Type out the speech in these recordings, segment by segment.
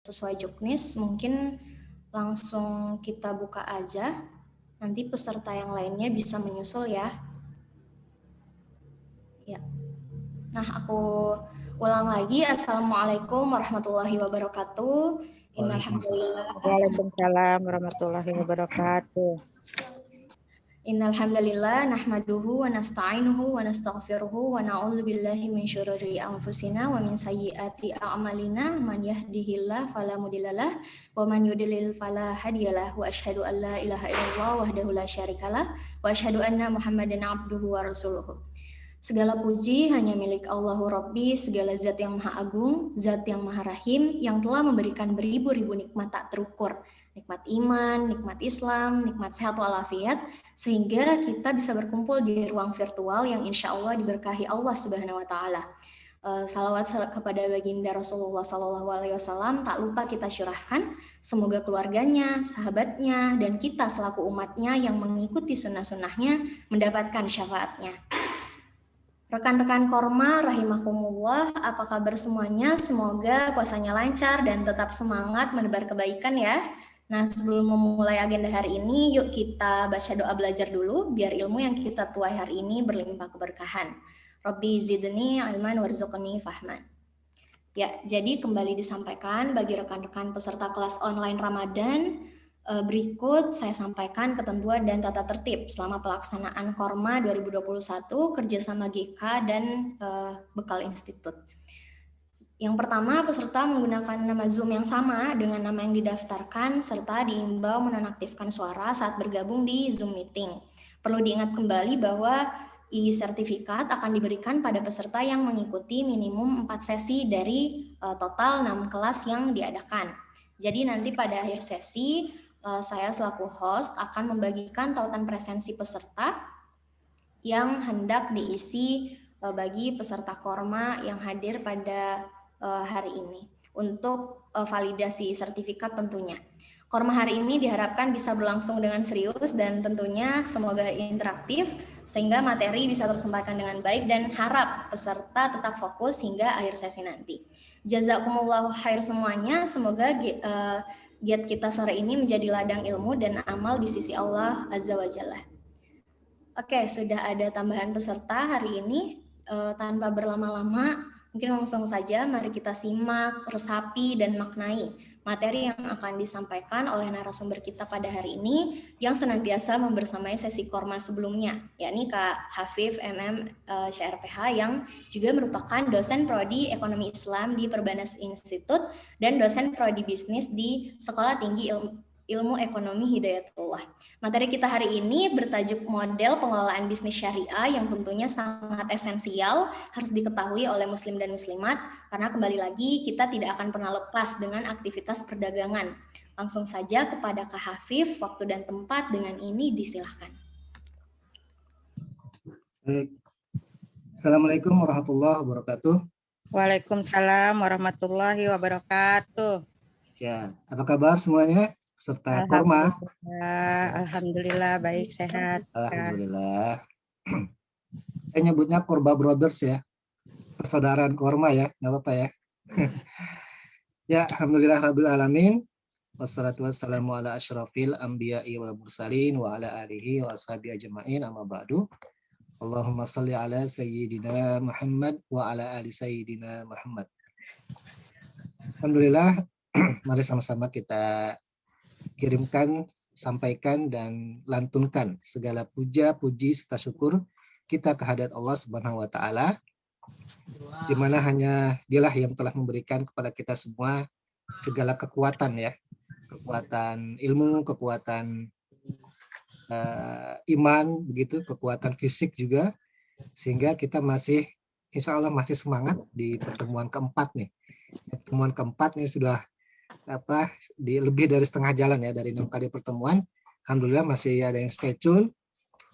sesuai juknis, mungkin langsung kita buka aja. Nanti peserta yang lainnya bisa menyusul ya. Ya. Nah, aku ulang lagi. Assalamualaikum warahmatullahi wabarakatuh. Innalhamdulillah. Waalaikumsalam warahmatullahi wabarakatuh. Innalhamdulillah nahmaduhu wa nasta'inuhu wa nastaghfiruhu wa na'udzu billahi min syururi anfusina wa min sayyiati a'malina man yahdihillahu fala mudhillalah wa man yudlil fala hadiyalah wa asyhadu an la ilaha illallah wahdahu la syarikalah wa asyhadu anna Muhammadan abduhu wa rasuluhu. Segala puji hanya milik Allahu Rabbi, segala zat yang maha agung, zat yang maha rahim, yang telah memberikan beribu-ribu nikmat tak terukur. Nikmat iman, nikmat Islam, nikmat sehat walafiat, sehingga kita bisa berkumpul di ruang virtual yang insya Allah diberkahi Allah Subhanahu wa Ta'ala. Salawat kepada baginda Rasulullah SAW tak lupa kita curahkan. Semoga keluarganya, sahabatnya, dan kita selaku umatnya yang mengikuti sunnah-sunnahnya mendapatkan syafaatnya. Rekan-rekan Korma, rahimakumullah, apa kabar semuanya? Semoga puasanya lancar dan tetap semangat menebar kebaikan ya. Nah, sebelum memulai agenda hari ini, yuk kita baca doa belajar dulu, biar ilmu yang kita tuai hari ini berlimpah keberkahan. Rabbi zidni ilman warzuqni fahman. Ya, jadi kembali disampaikan bagi rekan-rekan peserta kelas online Ramadan, berikut saya sampaikan ketentuan dan tata tertib selama pelaksanaan Korma 2021 kerjasama GK dan Bekal Institut. Yang pertama, peserta menggunakan nama Zoom yang sama dengan nama yang didaftarkan serta diimbau menonaktifkan suara saat bergabung di Zoom meeting. Perlu diingat kembali bahwa e-sertifikat akan diberikan pada peserta yang mengikuti minimum 4 sesi dari total 6 kelas yang diadakan. Jadi nanti pada akhir sesi, saya selaku host akan membagikan tautan presensi peserta yang hendak diisi bagi peserta Korma yang hadir pada hari ini untuk validasi sertifikat tentunya. Korma hari ini diharapkan bisa berlangsung dengan serius dan tentunya semoga interaktif sehingga materi bisa tersampaikan dengan baik dan harap peserta tetap fokus hingga akhir sesi nanti. Jazakumullahu khair semuanya, semoga giat kita sore ini menjadi ladang ilmu dan amal di sisi Allah Azza wa Jalla. Oke, sudah ada tambahan peserta hari ini. Tanpa berlama-lama, mungkin langsung saja mari kita simak, resapi, dan maknai materi yang akan disampaikan oleh narasumber kita pada hari ini yang senantiasa membersamai sesi Korma sebelumnya, yakni Kak Hafif MM CRPH yang juga merupakan dosen Prodi Ekonomi Islam di Perbanas Institut dan dosen Prodi Bisnis di Sekolah Tinggi Ilmu Ekonomi Hidayatullah. Materi kita hari ini bertajuk model pengelolaan bisnis syariah yang tentunya sangat esensial harus diketahui oleh muslim dan muslimat karena kembali lagi kita tidak akan pernah lepas dengan aktivitas perdagangan. Langsung saja kepada Kak Hafif, waktu dan tempat dengan ini disilahkan. Baik. Assalamualaikum warahmatullahi wabarakatuh. Waalaikumsalam warahmatullahi wabarakatuh. Ya, apa kabar semuanya? Peserta Korma. Alhamdulillah baik, sehat. Alhamdulillah. Saya nyebutnya Korba Brothers ya. Persaudaraan Korma ya, nggak apa-apa ya. Ya, alhamdulillah rabbil alamin. Wassalatu wassalamu ala asyrafil anbiya'i wal mursalin wa ala alihi wa ashabihi ajma'in amma ba'du. Allahumma salli ala sayyidina Muhammad wa ala ali sayyidina Muhammad. Alhamdulillah, mari sama-sama kita kirimkan, sampaikan, dan lantunkan segala puja, puji, serta syukur kita kehadirat Allah Subhanahu wa Ta'ala, di mana hanya Dialah yang telah memberikan kepada kita semua segala kekuatan ya, kekuatan ilmu, kekuatan iman, begitu, kekuatan fisik juga, sehingga kita masih, insya Allah masih semangat di pertemuan keempat nih. Pertemuan keempat nih sudah di lebih dari setengah jalan ya dari 6 kali pertemuan. Alhamdulillah masih ada yang stay tune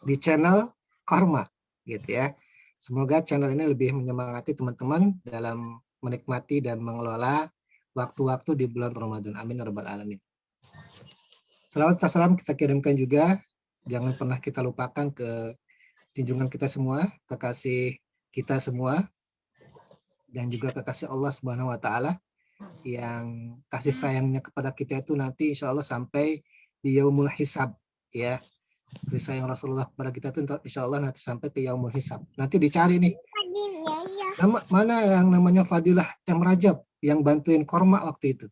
di channel Korma gitu ya. Semoga channel ini lebih menyemangati teman-teman dalam menikmati dan mengelola waktu-waktu di bulan Ramadan. Amin ya rabbal alamin. Salawat dan salam kita kirimkan juga, jangan pernah kita lupakan ke junjungan kita semua, kekasih kita semua, dan juga kekasih Allah Subhanahu wa Ta'ala, yang kasih sayangnya kepada kita itu nanti insya Allah sampai di yaumul hisab, ya. Kasih sayang Rasulullah kepada kita itu insya Allah nanti sampai ke yaumul hisab. Nanti dicari nih, mana yang namanya Fadilah M. Rajab yang bantuin korma waktu itu.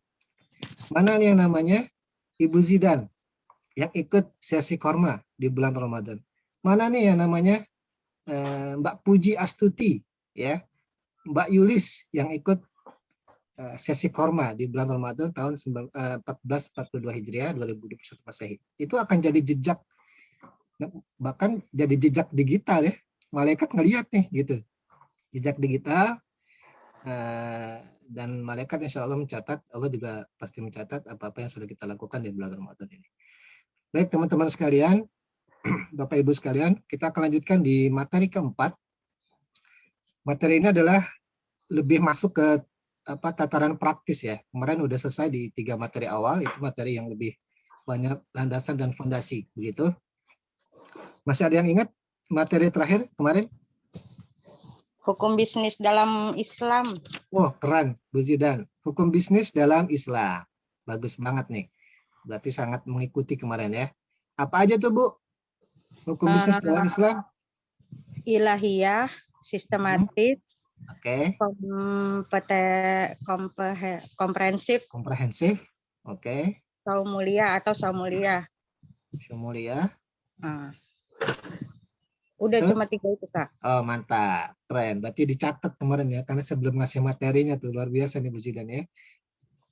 Mana nih yang namanya Ibu Zidan yang ikut sesi korma di bulan Ramadan. Mana nih yang namanya Mbak Puji Astuti, ya, Mbak Yulis yang ikut sesi korma di bulan Ramadan tahun 1442 Hijriah 2021 Masehi. Itu akan jadi jejak, bahkan jadi jejak digital, ya. Malaikat ngelihat nih gitu. Jejak digital, dan malaikat insya Allah mencatat, Allah juga pasti mencatat apa-apa yang sudah kita lakukan di bulan Ramadan ini. Baik teman-teman sekalian, Bapak Ibu sekalian, kita akan lanjutkan di materi keempat. Materi ini adalah lebih masuk ke tataran praktis, ya. Kemarin udah selesai di 3 materi awal, itu materi yang lebih banyak landasan dan fondasi, begitu. Masih ada yang ingat materi terakhir kemarin? Hukum bisnis dalam Islam. Wah, keren, Bu Zidan. Hukum bisnis dalam Islam. Bagus banget nih. Berarti sangat mengikuti kemarin, ya. Apa aja tuh, Bu? Hukum bisnis dalam Islam? Ilahiyah, sistematis, komprehensif, oke. Saumulia atau Saumulia. Saumulia. Udah cuma 3 itu, Kak. Oh, mantap. Keren. Berarti dicatat kemarin, ya, karena sebelum ngasih materinya tuh luar biasa nih Bu Zidan, ya.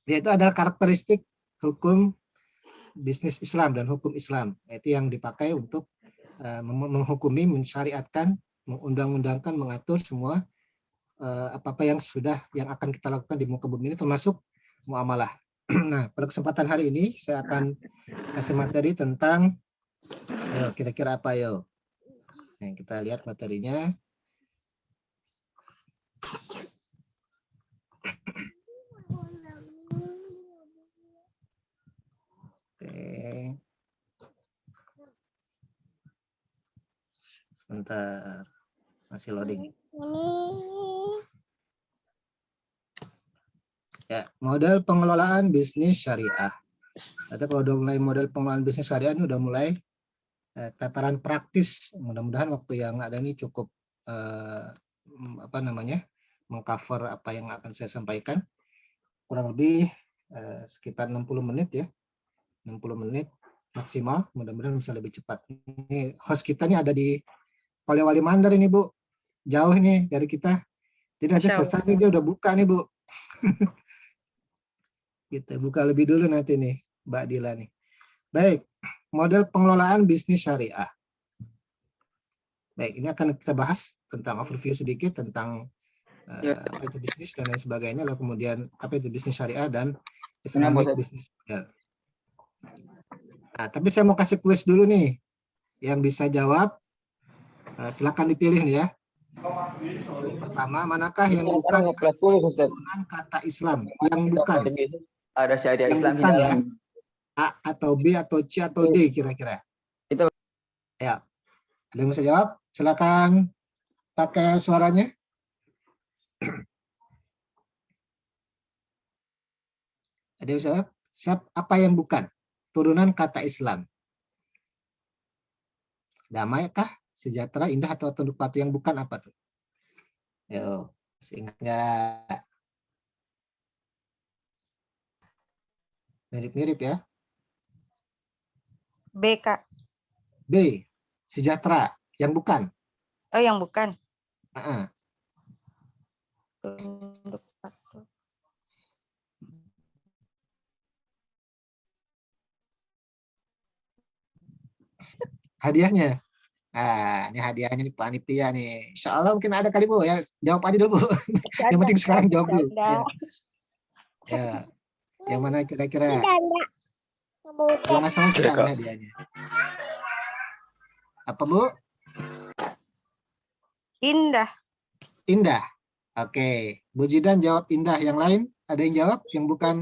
Yaitu adalah karakteristik hukum bisnis Islam dan hukum Islam. Itu yang dipakai untuk menghukumi, mensyariatkan, mengundang-undangkan, mengatur semua apa-apa yang akan kita lakukan di muka bumi ini, termasuk muamalah. Nah, pada kesempatan hari ini saya akan kasih materi tentang kira-kira apa, yo. Nah, kita lihat materinya. Oke. Sebentar. Masih loading. Ya, model pengelolaan bisnis syariah. Atau kalau udah mulai model pengelolaan bisnis syariah ini udah mulai tataran praktis. Mudah-mudahan waktu yang ada ini cukup mengcover apa yang akan saya sampaikan. Kurang lebih sekitar 60 menit, ya. 60 menit maksimal, mudah-mudahan bisa lebih cepat. Ini host kita nih ada di Polewali Mandar ini, Bu. Jauh nih dari kita. Jadi nanti selesai nih dia udah buka nih, Bu. Kita buka lebih dulu nanti nih, Mbak Dila nih. Baik, model pengelolaan bisnis syariah. Baik, ini akan kita bahas tentang overview sedikit tentang apa itu bisnis dan lain sebagainya, lalu kemudian apa itu bisnis syariah dan Islamic business model. Nah, tapi saya mau kasih kuis dulu nih. Yang bisa jawab, silakan dipilih nih, ya. Kuis pertama, manakah yang bukan turunan kata Islam? Yang bukan. Ada syariah yang Islam bukan, ya. A atau B atau C atau D kira-kira. Itu. Ya. Ada yang bisa jawab? Silakan pakai suaranya. Ada yang bisa jawab? Siap, apa yang bukan turunan kata Islam? Damai kah, sejahtera, indah, atau tunduk patuh? Yang bukan apa tuh? Yo, masih ingat nggak? Mirip-mirip, ya. B, Kak. B, sejahtera. Yang bukan. Oh, yang bukan. Tunduk patuh. Hadiahnya. Nah, ini hadiahnya nih panitia nih. Insya Allah mungkin ada kali, Bu, ya. Jawab aja dulu, Bu. Yang penting sekarang jawab dulu. Ya. Yang mana kira-kira? Kalau nggak salah sih ada hadiahnya. Apa, Bu? Indah. Indah. Oke. Bu Zidan jawab indah. Yang lain ada yang jawab yang bukan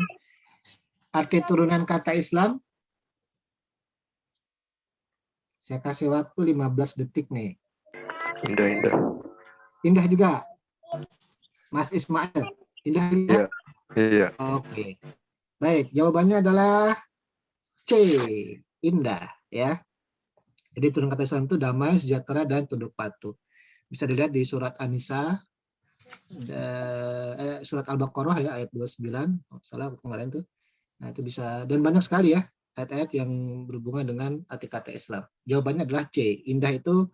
arti turunan kata Islam? Saya kasih waktu 15 detik nih. Indah. Indah juga. Mas Ismail. Indah juga. Iya. Oke. Baik, jawabannya adalah C, indah ya. Jadi turun kata Islam itu damai, sejahtera, dan tunduk patuh. Bisa dilihat di surat An-Nisa, surat Al-Baqarah ya ayat 29, salah kemarin tuh. Nah, itu bisa, dan banyak sekali ya ayat-ayat yang berhubungan dengan arti kata Islam. Jawabannya adalah C. Indah itu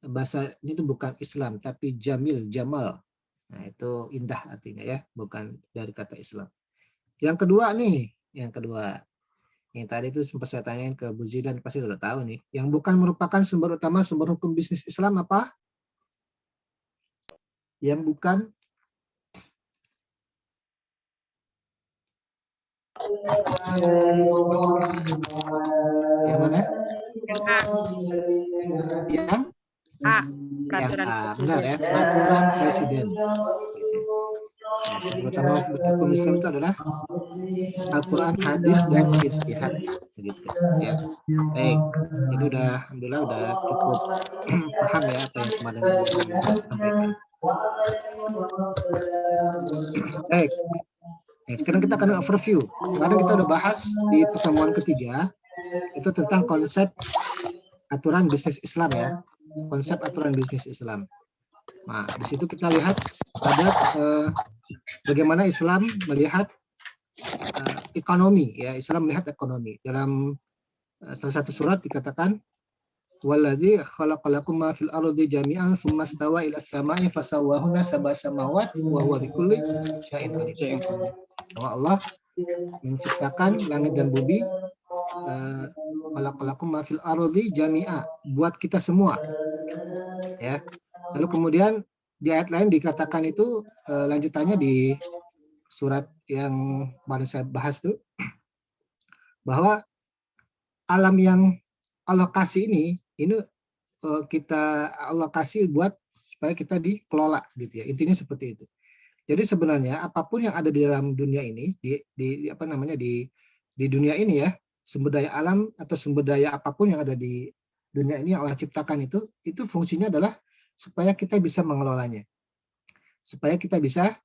bahasa ini tuh bukan Islam tapi jamil, jamal. Nah, itu indah artinya ya, bukan dari kata Islam. Yang kedua nih, yang kedua. Yang tadi itu sempat saya tanyain ke Bu Zidan, pasti sudah tahu nih. Yang bukan merupakan sumber utama sumber hukum bisnis Islam apa? Yang bukan. Yang mana? Yang A. Yang A. yang Peraturan A, benar ya, presiden. peraturan presiden. Nah, sumber utama hukum Islam itu adalah Al-Quran, hadis, dan ijtihad. Begitu ya. Baik, ini udah alhamdulillah udah cukup paham ya apa yang kemarin disampaikan. Baik. Nah, sekarang kita akan overview. Kemarin kita udah bahas di pertemuan ketiga itu tentang konsep aturan bisnis Islam ya. Konsep aturan bisnis Islam. Nah, di situ kita lihat ada bagaimana Islam melihat ekonomi ya. Islam melihat ekonomi. Dalam salah satu surat dikatakan waladzi khalaqalakum ma fil ardi jami'an tsumma stawa ila samai fasawwahunna sab'a samawat wa huwa bikulli syai'in alim. Bahwa Allah menciptakan langit dan bumi, khalaqalakum ma fil ardi jami'a, buat kita semua. Ya. Lalu kemudian di ayat lain dikatakan itu lanjutannya di surat yang kemarin saya bahas tuh bahwa alam yang alokasi ini kita alokasi buat supaya kita dikelola gitu ya. Intinya seperti itu. Jadi sebenarnya apapun yang ada di dalam dunia ini di dunia ini ya, sumber daya alam atau sumber daya apapun yang ada di dunia ini yang Allah ciptakan itu fungsinya adalah supaya kita bisa mengelolanya. Supaya kita bisa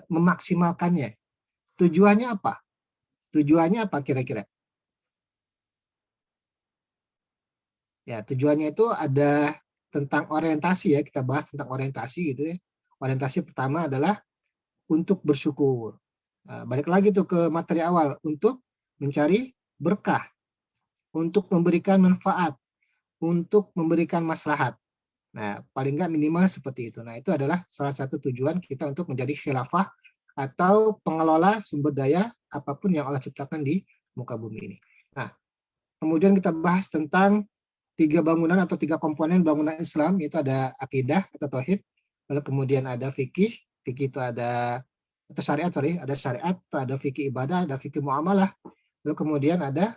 memaksimalkannya. Tujuannya apa? Tujuannya apa kira-kira? Ya, tujuannya itu ada tentang orientasi ya, kita bahas tentang orientasi gitu ya. Orientasi pertama adalah untuk bersyukur. Nah, balik lagi tuh ke materi awal, untuk mencari berkah, untuk memberikan manfaat, untuk memberikan maslahat. Nah, paling nggak minimal seperti itu. Nah, itu adalah salah satu tujuan kita untuk menjadi khilafah atau pengelola sumber daya apapun yang Allah ciptakan di muka bumi ini. Nah, kemudian kita bahas tentang 3 bangunan atau 3 komponen bangunan Islam, yaitu ada akidah atau tauhid, lalu kemudian ada fikih itu ada atau syariat, ada syariat, ada fikih ibadah, ada fikih muamalah, lalu kemudian ada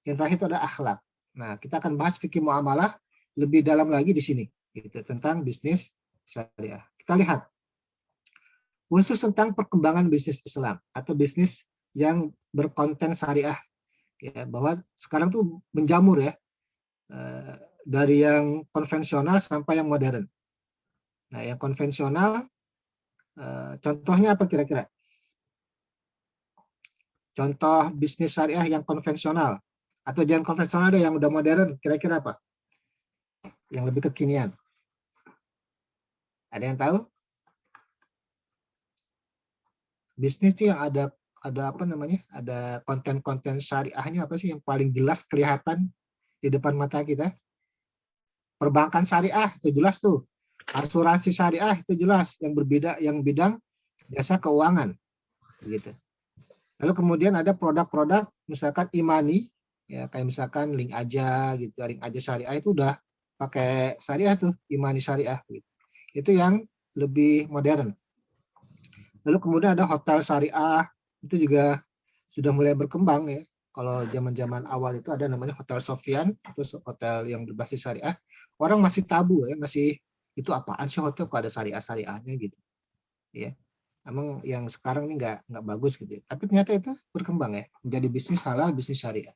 yang terakhir itu ada akhlak. Nah, kita akan bahas fikih muamalah lebih dalam lagi di sini, gitu, tentang bisnis syariah. Kita lihat khusus tentang perkembangan bisnis Islam atau bisnis yang berkonten syariah, ya, bahwa sekarang tuh menjamur ya. Dari yang konvensional sampai yang modern. Nah, yang konvensional, contohnya apa kira-kira? Contoh bisnis syariah yang konvensional atau jangan konvensional deh, yang udah modern, kira-kira apa? Yang lebih kekinian. Ada yang tahu? Bisnis itu yang ada apa namanya? Ada konten-konten syariahnya apa sih yang paling jelas kelihatan di depan mata kita? Perbankan syariah itu jelas tuh, asuransi syariah itu jelas, yang berbeda, yang bidang jasa keuangan, gitu. Lalu kemudian ada produk-produk misalkan imani, ya kayak misalkan link aja gitu, link aja syariah itu udah pakai syariah tuh, imani syariah, gitu. Itu yang lebih modern. Lalu kemudian ada hotel syariah, itu juga sudah mulai berkembang ya. Kalau zaman-zaman awal itu ada namanya Hotel Sofyan, itu hotel yang berbasis syariah. Orang masih tabu ya, masih itu apaan sih hotel kok ada syariah-syariahnya gitu. Ya. Emang yang sekarang ini nggak bagus gitu. Tapi ternyata itu berkembang ya, menjadi bisnis halal, bisnis syariah.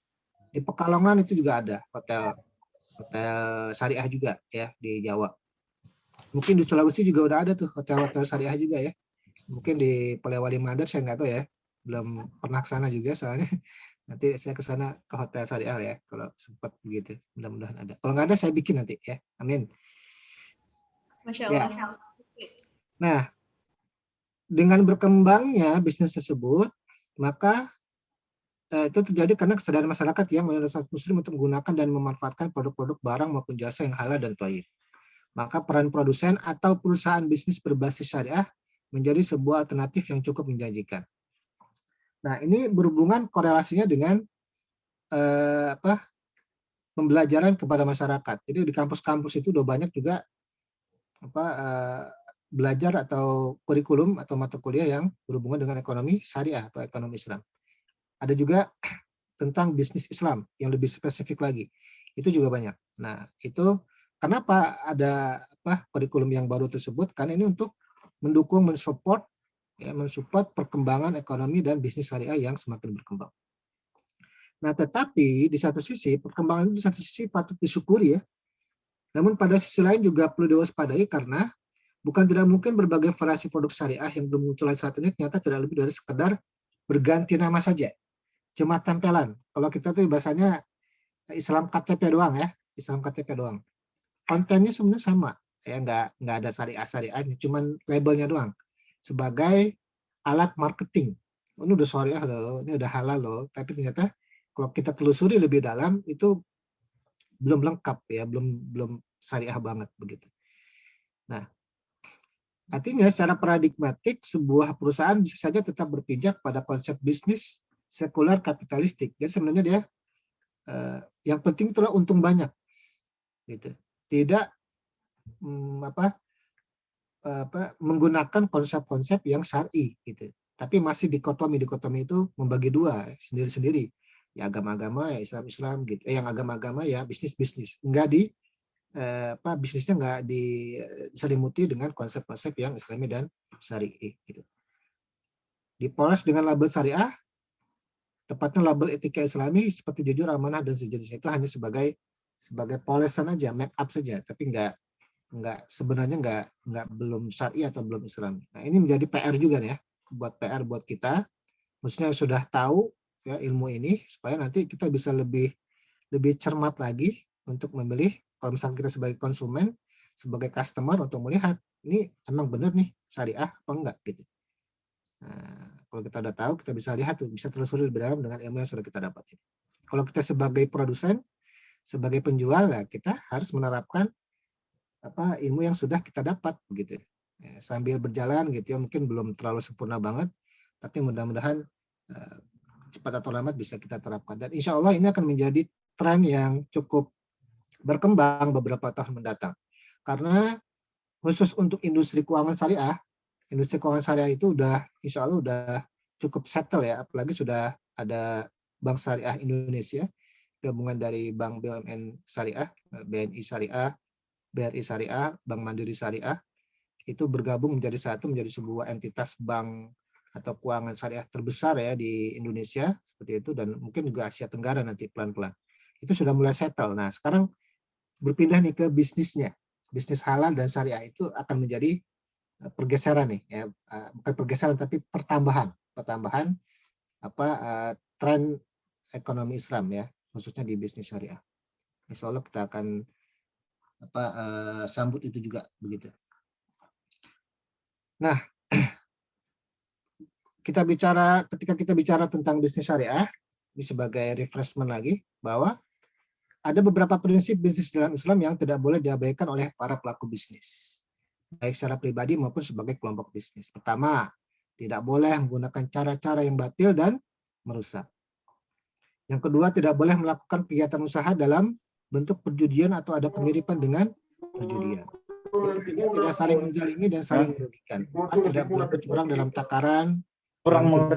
Di Pekalongan itu juga ada hotel syariah juga ya di Jawa. Mungkin di Sulawesi juga udah ada tuh hotel-hotel syariah juga ya. Mungkin di Polewali Mandar saya nggak tahu ya, belum pernah ke sana juga soalnya. Nanti saya ke sana ke hotel syariah ya, kalau sempat begitu. Mudah-mudahan ada. Kalau nggak ada saya bikin nanti ya. Amin. Masya Ya. Allah. Nah, dengan berkembangnya bisnis tersebut, maka itu terjadi karena kesadaran masyarakat yang mayoritas muslim untuk menggunakan dan memanfaatkan produk-produk barang maupun jasa yang halal dan thayyib. Maka peran produsen atau perusahaan bisnis berbasis syariah menjadi sebuah alternatif yang cukup menjanjikan. Nah, ini berhubungan korelasinya dengan pembelajaran kepada masyarakat. Jadi di kampus-kampus itu udah banyak juga belajar atau kurikulum atau mata kuliah yang berhubungan dengan ekonomi syariah atau ekonomi Islam. Ada juga tentang bisnis Islam yang lebih spesifik lagi. Itu juga banyak. Nah, itu kenapa ada kurikulum yang baru tersebut? Karena ini untuk mendukung, mensupport perkembangan ekonomi dan bisnis syariah yang semakin berkembang. Nah, tetapi di satu sisi perkembangan di satu sisi patut disyukuri ya. Namun pada sisi lain juga perlu diwaspadai karena bukan tidak mungkin berbagai variasi produk syariah yang bermunculan saat ini ternyata tidak lebih dari sekedar berganti nama saja. Cuma tempelan. Kalau kita tuh bahasanya Islam KTP doang ya, Islam KTP doang. Kontennya sebenarnya sama, ya nggak ada syariah-syariahnya, cuman labelnya doang. Sebagai alat marketing. Ini udah syariah loh, ini udah halal loh, tapi ternyata kalau kita telusuri lebih dalam itu belum lengkap ya, belum syariah banget begitu. Nah, artinya secara paradigmatik sebuah perusahaan bisa saja tetap berpijak pada konsep bisnis sekular kapitalistik. Jadi sebenarnya dia yang penting itulah untung banyak, gitu. Tidak menggunakan konsep-konsep yang syar'i, gitu. Tapi masih dikotomi itu membagi dua sendiri-sendiri. Ya agama-agama, ya Islam-Islam, gitu. Yang agama-agama ya bisnis-bisnis. Enggak bisnisnya nggak diselimuti dengan konsep-konsep yang Islami dan syar'i, gitu. Dipoles dengan label syariah, tepatnya label etika Islami seperti jujur, amanah dan sejenisnya itu hanya sebagai polesan aja, make up saja, tapi sebenarnya belum syar'i atau belum Islami. Nah, ini menjadi PR juga ya, buat kita, maksudnya sudah tahu ya ilmu ini supaya nanti kita bisa lebih cermat lagi untuk memilih. Kalau misalnya kita sebagai konsumen, sebagai customer untuk melihat ini emang benar nih syariah apa enggak gitu. Nah, kalau kita udah tahu, kita bisa lihat tuh, bisa telusuri lebih dalam dengan ilmu yang sudah kita dapat. Kalau kita sebagai produsen, sebagai penjual, ya kita harus menerapkan ilmu yang sudah kita dapat begitu. Ya, sambil berjalan gitu ya, mungkin belum terlalu sempurna banget, tapi mudah-mudahan cepat atau lambat bisa kita terapkan. Dan insya Allah ini akan menjadi tren yang cukup berkembang beberapa tahun mendatang. Karena khusus untuk industri keuangan syariah itu insya Allah udah cukup settle ya, apalagi sudah ada Bank Syariah Indonesia, gabungan dari Bank BUMN Syariah, BNI Syariah, BRI Syariah, Bank Mandiri Syariah, itu bergabung menjadi sebuah entitas bank atau keuangan syariah terbesar ya di Indonesia, seperti itu, dan mungkin juga Asia Tenggara nanti pelan-pelan. Itu sudah mulai settle. Nah, sekarang berpindah nih ke bisnisnya. Bisnis halal dan syariah itu akan menjadi pergeseran nih ya, bukan pergeseran tapi pertambahan tren ekonomi Islam ya, khususnya di bisnis syariah. Insya Allah kita akan sambut itu juga begitu. Nah, ketika kita bicara tentang bisnis syariah, ini sebagai refreshment lagi bahwa ada beberapa prinsip bisnis dalam Islam yang tidak boleh diabaikan oleh para pelaku bisnis, baik secara pribadi maupun sebagai kelompok bisnis. Pertama, tidak boleh menggunakan cara-cara yang batil dan merusak. Yang kedua, tidak boleh melakukan kegiatan usaha dalam bentuk perjudian atau ada kemiripan dengan perjudian. Yang ketiga, tidak saling menzalimi dan saling merugikan. Empat, tidak berlaku curang dalam takaran. Yang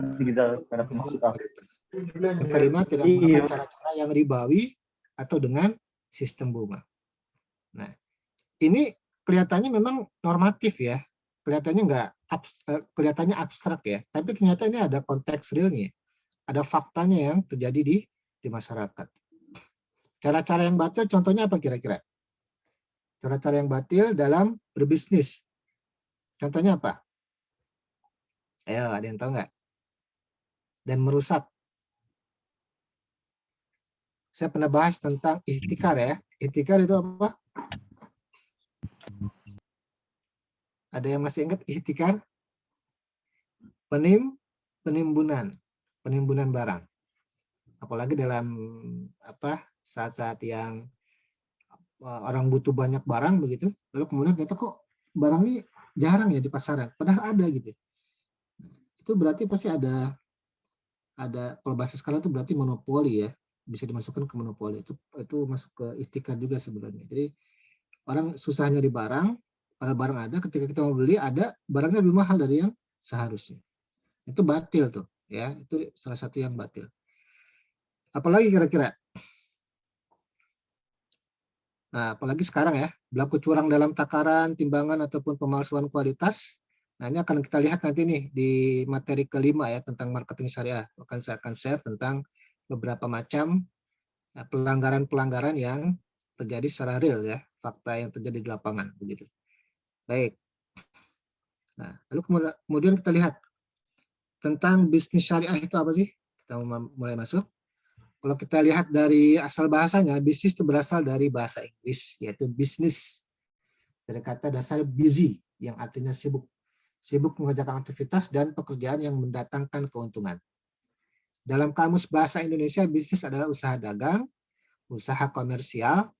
kelima, tidak menggunakan cara-cara yang ribawi atau dengan sistem bunga. Nah, ini kelihatannya memang normatif ya, kelihatannya abstrak ya, tapi ternyata ini ada konteks realnya, ada faktanya yang terjadi di masyarakat. Cara-cara yang batil contohnya apa kira-kira? Cara-cara yang batil dalam berbisnis. Contohnya apa? Ayo, ada yang tahu nggak? Dan merusak. Saya pernah bahas tentang ihtikar ya. Ihtikar itu apa? Ada yang masih ingat ihtikar? Penimbunan barang. Apalagi dalam saat-saat yang orang butuh banyak barang begitu, lalu kemudian kita kok barang ini jarang ya di pasaran, padahal ada gitu. Itu berarti pasti ada kalau bahasa sekarang itu berarti monopoli ya, bisa dimasukkan ke monopoli. Itu masuk ke ihtikar juga sebenarnya. Jadi orang susah nyari barang, pada barang ada, ketika kita mau beli ada barangnya lebih mahal dari yang seharusnya. Itu batil tuh ya, itu salah satu yang batil. Apalagi kira-kira? Nah, apalagi sekarang ya, berlaku curang dalam takaran, timbangan, ataupun pemalsuan kualitas. Nah, ini akan kita lihat nanti nih di materi kelima ya, tentang marketing syariah. Saya akan share tentang beberapa macam pelanggaran-pelanggaran yang terjadi secara real ya, fakta yang terjadi di lapangan. Begitu. Baik. Nah, lalu kemudian kita lihat tentang bisnis syariah itu apa sih? Kita mulai masuk. Kalau kita lihat dari asal bahasanya, bisnis itu berasal dari bahasa Inggris, yaitu bisnis. Dari kata dasar busy, yang artinya sibuk. Sibuk mengerjakan aktivitas dan pekerjaan yang mendatangkan keuntungan. Dalam kamus bahasa Indonesia, bisnis adalah usaha dagang, usaha komersial.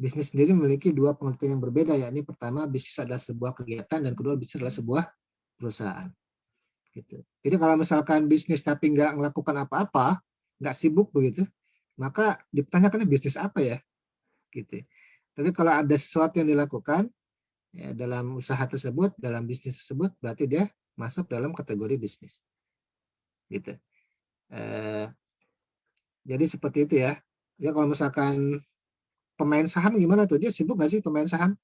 Bisnis sendiri memiliki dua pengertian yang berbeda, yakni pertama, bisnis adalah sebuah kegiatan, dan kedua, bisnis adalah sebuah perusahaan. Gitu. Jadi kalau misalkan bisnis tapi nggak melakukan apa-apa, nggak sibuk begitu, maka dipertanyakan bisnis apa ya, gitu. Tapi kalau ada sesuatu yang dilakukan ya, dalam usaha tersebut, dalam bisnis tersebut, berarti dia masuk dalam kategori bisnis, gitu. Jadi seperti itu ya. Ya kalau misalkan pemain saham gimana tuh? Dia sibuk nggak sih pemain saham?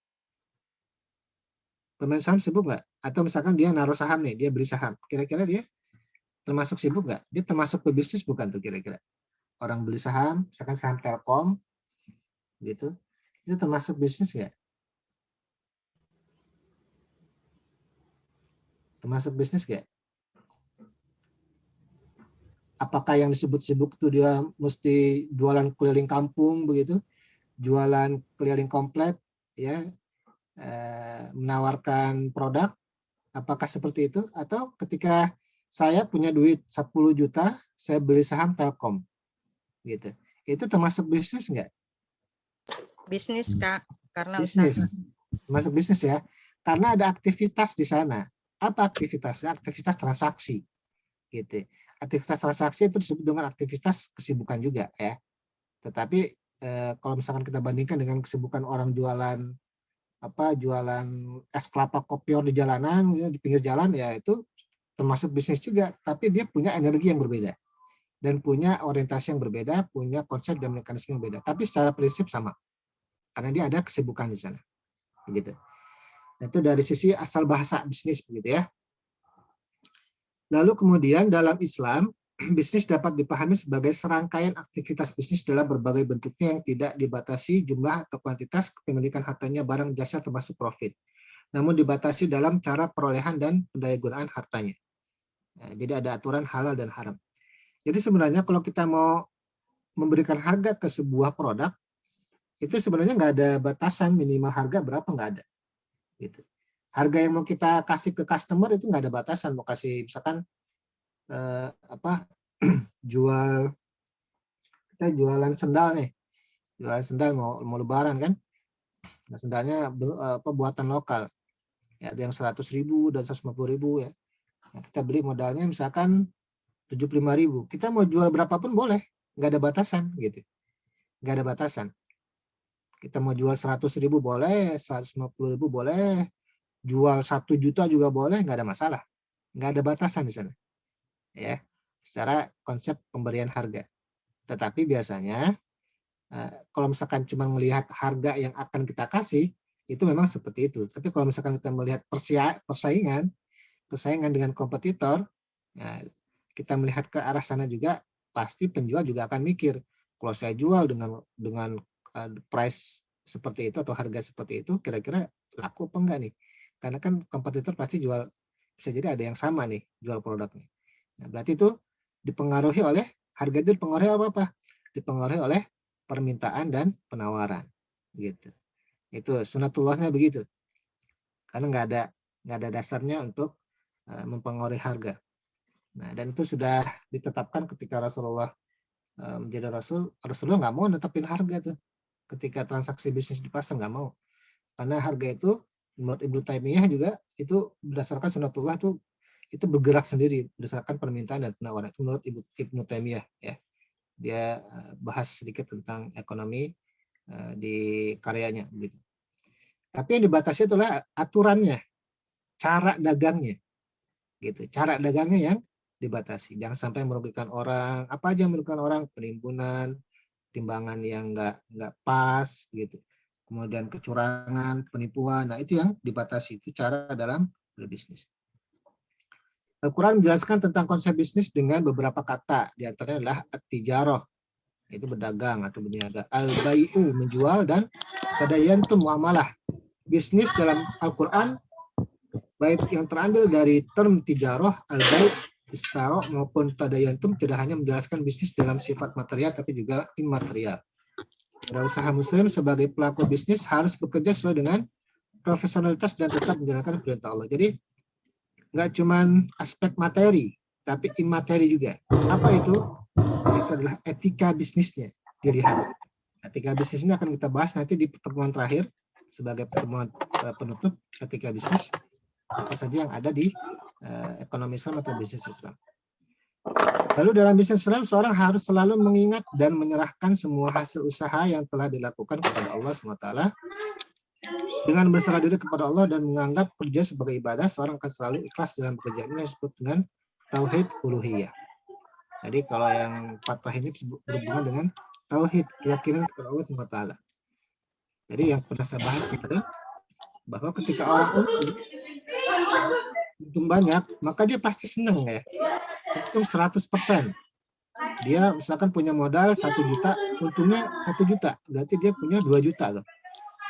Pemain saham sibuk nggak? Atau misalkan dia naruh saham nih, dia beli saham. Kira-kira dia termasuk sibuk nggak? Dia termasuk pebisnis bukan tuh kira-kira? Orang beli saham, misalkan saham Telkom, gitu, itu termasuk bisnis nggak? Termasuk bisnis nggak? Apakah yang disebut sibuk itu dia mesti jualan keliling kampung begitu, jualan keliling komplek, ya, menawarkan produk? Apakah seperti itu? Atau ketika saya punya duit 10 juta, saya beli saham Telkom, gitu, itu termasuk bisnis nggak? Bisnis, Kak, karena usaha. Bisnis, termasuk bisnis ya, karena ada aktivitas di sana. Apa aktivitasnya? Aktivitas transaksi, gitu. Aktivitas transaksi itu disebut dengan aktivitas kesibukan juga ya. Tetapi kalau misalkan kita bandingkan dengan kesibukan orang jualan es kelapa kopior di jalanan, di pinggir jalan, ya itu termasuk bisnis juga, tapi dia punya energi yang berbeda dan punya orientasi yang berbeda, punya konsep dan mekanisme yang berbeda, tapi secara prinsip sama karena dia ada kesibukan di sana, begitu. Nah, itu dari sisi asal bahasa bisnis begitu ya. Lalu kemudian dalam Islam, bisnis dapat dipahami sebagai serangkaian aktivitas bisnis dalam berbagai bentuknya yang tidak dibatasi jumlah atau kuantitas kepemilikan hartanya, barang jasa termasuk profit. Namun dibatasi dalam cara perolehan dan pendayagunaan hartanya. Nah, jadi ada aturan halal dan haram. Jadi sebenarnya kalau kita mau memberikan harga ke sebuah produk, itu sebenarnya nggak ada batasan minimal harga berapa, nggak ada. Gitu. Harga yang mau kita kasih ke customer itu nggak ada batasan. Mau kasih misalkan kita jualan sendal nih, jualan sendal mau lebaran kan, nah, sendalnya buatan lokal, ya, ada yang 100.000 dan 150.000 ya. Nah, kita beli modalnya misalkan 75.000, kita mau jual berapapun boleh, nggak ada batasan gitu, nggak ada batasan. Kita mau jual 100.000 boleh, 150.000 boleh, jual 1 juta juga boleh, nggak ada masalah, nggak ada batasan di sana, ya, secara konsep pemberian harga. Tetapi biasanya kalau misalkan cuma melihat harga yang akan kita kasih, itu memang seperti itu. Tapi kalau misalkan kita melihat persaingan dengan kompetitor, ya, kita melihat ke arah sana juga, pasti penjual juga akan mikir, kalau saya jual dengan price seperti itu atau harga seperti itu, kira-kira laku apa enggak nih? Karena kan kompetitor pasti jual bisa jadi ada yang sama nih jual produknya. Nah, berarti itu dipengaruhi oleh harga, itu dipengaruhi apa? Dipengaruhi oleh permintaan dan penawaran, gitu. Itu sunatullahnya begitu. Karena nggak ada dasarnya untuk mempengaruhi harga. Nah, dan itu sudah ditetapkan ketika Rasulullah menjadi Rasul. Rasulullah nggak mau netepin harga tuh. Ketika transaksi bisnis di pasar nggak mau. Karena harga itu menurut Ibnu Taimiyah juga itu berdasarkan sunatullah tuh itu bergerak sendiri berdasarkan permintaan dan penawaran. Itu menurut Ibnu Taimiyah ya. Dia bahas sedikit tentang ekonomi di karyanya begitu. Tapi yang dibatasi itulah aturannya, cara dagangnya. Gitu. Cara dagangnya yang dibatasi. Jangan sampai merugikan orang. Apa aja yang merugikan orang? Penimbunan, timbangan yang nggak pas gitu. Kemudian kecurangan, penipuan. Nah, itu yang dibatasi. Itu cara dalam berbisnis. Al-Quran menjelaskan tentang konsep bisnis dengan beberapa kata. Di antaranya adalah at-tijarah, itu berdagang atau berniaga. Al-bai'u, menjual, dan tadayantum, muamalah. Bisnis dalam Al-Quran, baik yang terambil dari term tijarah, al-bai', istaro, maupun tadayantum, tidak hanya menjelaskan bisnis dalam sifat material, tapi juga imaterial. Usaha muslim sebagai pelaku bisnis harus bekerja sesuai dengan profesionalitas dan tetap menjalankan perintah Allah. Jadi nggak cuma aspek materi, tapi imateri juga. Apa itu? Itu adalah etika bisnisnya dilihat. Etika bisnis ini akan kita bahas nanti di pertemuan terakhir sebagai pertemuan penutup etika bisnis. Apa saja yang ada di ekonomi Islam atau bisnis Islam. Lalu dalam bisnis Islam, seorang harus selalu mengingat dan menyerahkan semua hasil usaha yang telah dilakukan kepada Allah SWT. Dengan berserah diri kepada Allah dan menganggap kerja sebagai ibadah, seorang akan selalu ikhlas dalam pekerjaan ini, disebut dengan tauhid uluhiyah. Jadi kalau yang fathah ini berhubungan dengan tauhid, keyakinan kepada Allah SWT. Jadi yang pernah saya bahas kemarin, bahwa ketika orang untung banyak, maka dia pasti senang ya. Untung 100%. Dia misalkan punya modal 1 juta, untungnya 1 juta, berarti dia punya 2 juta loh.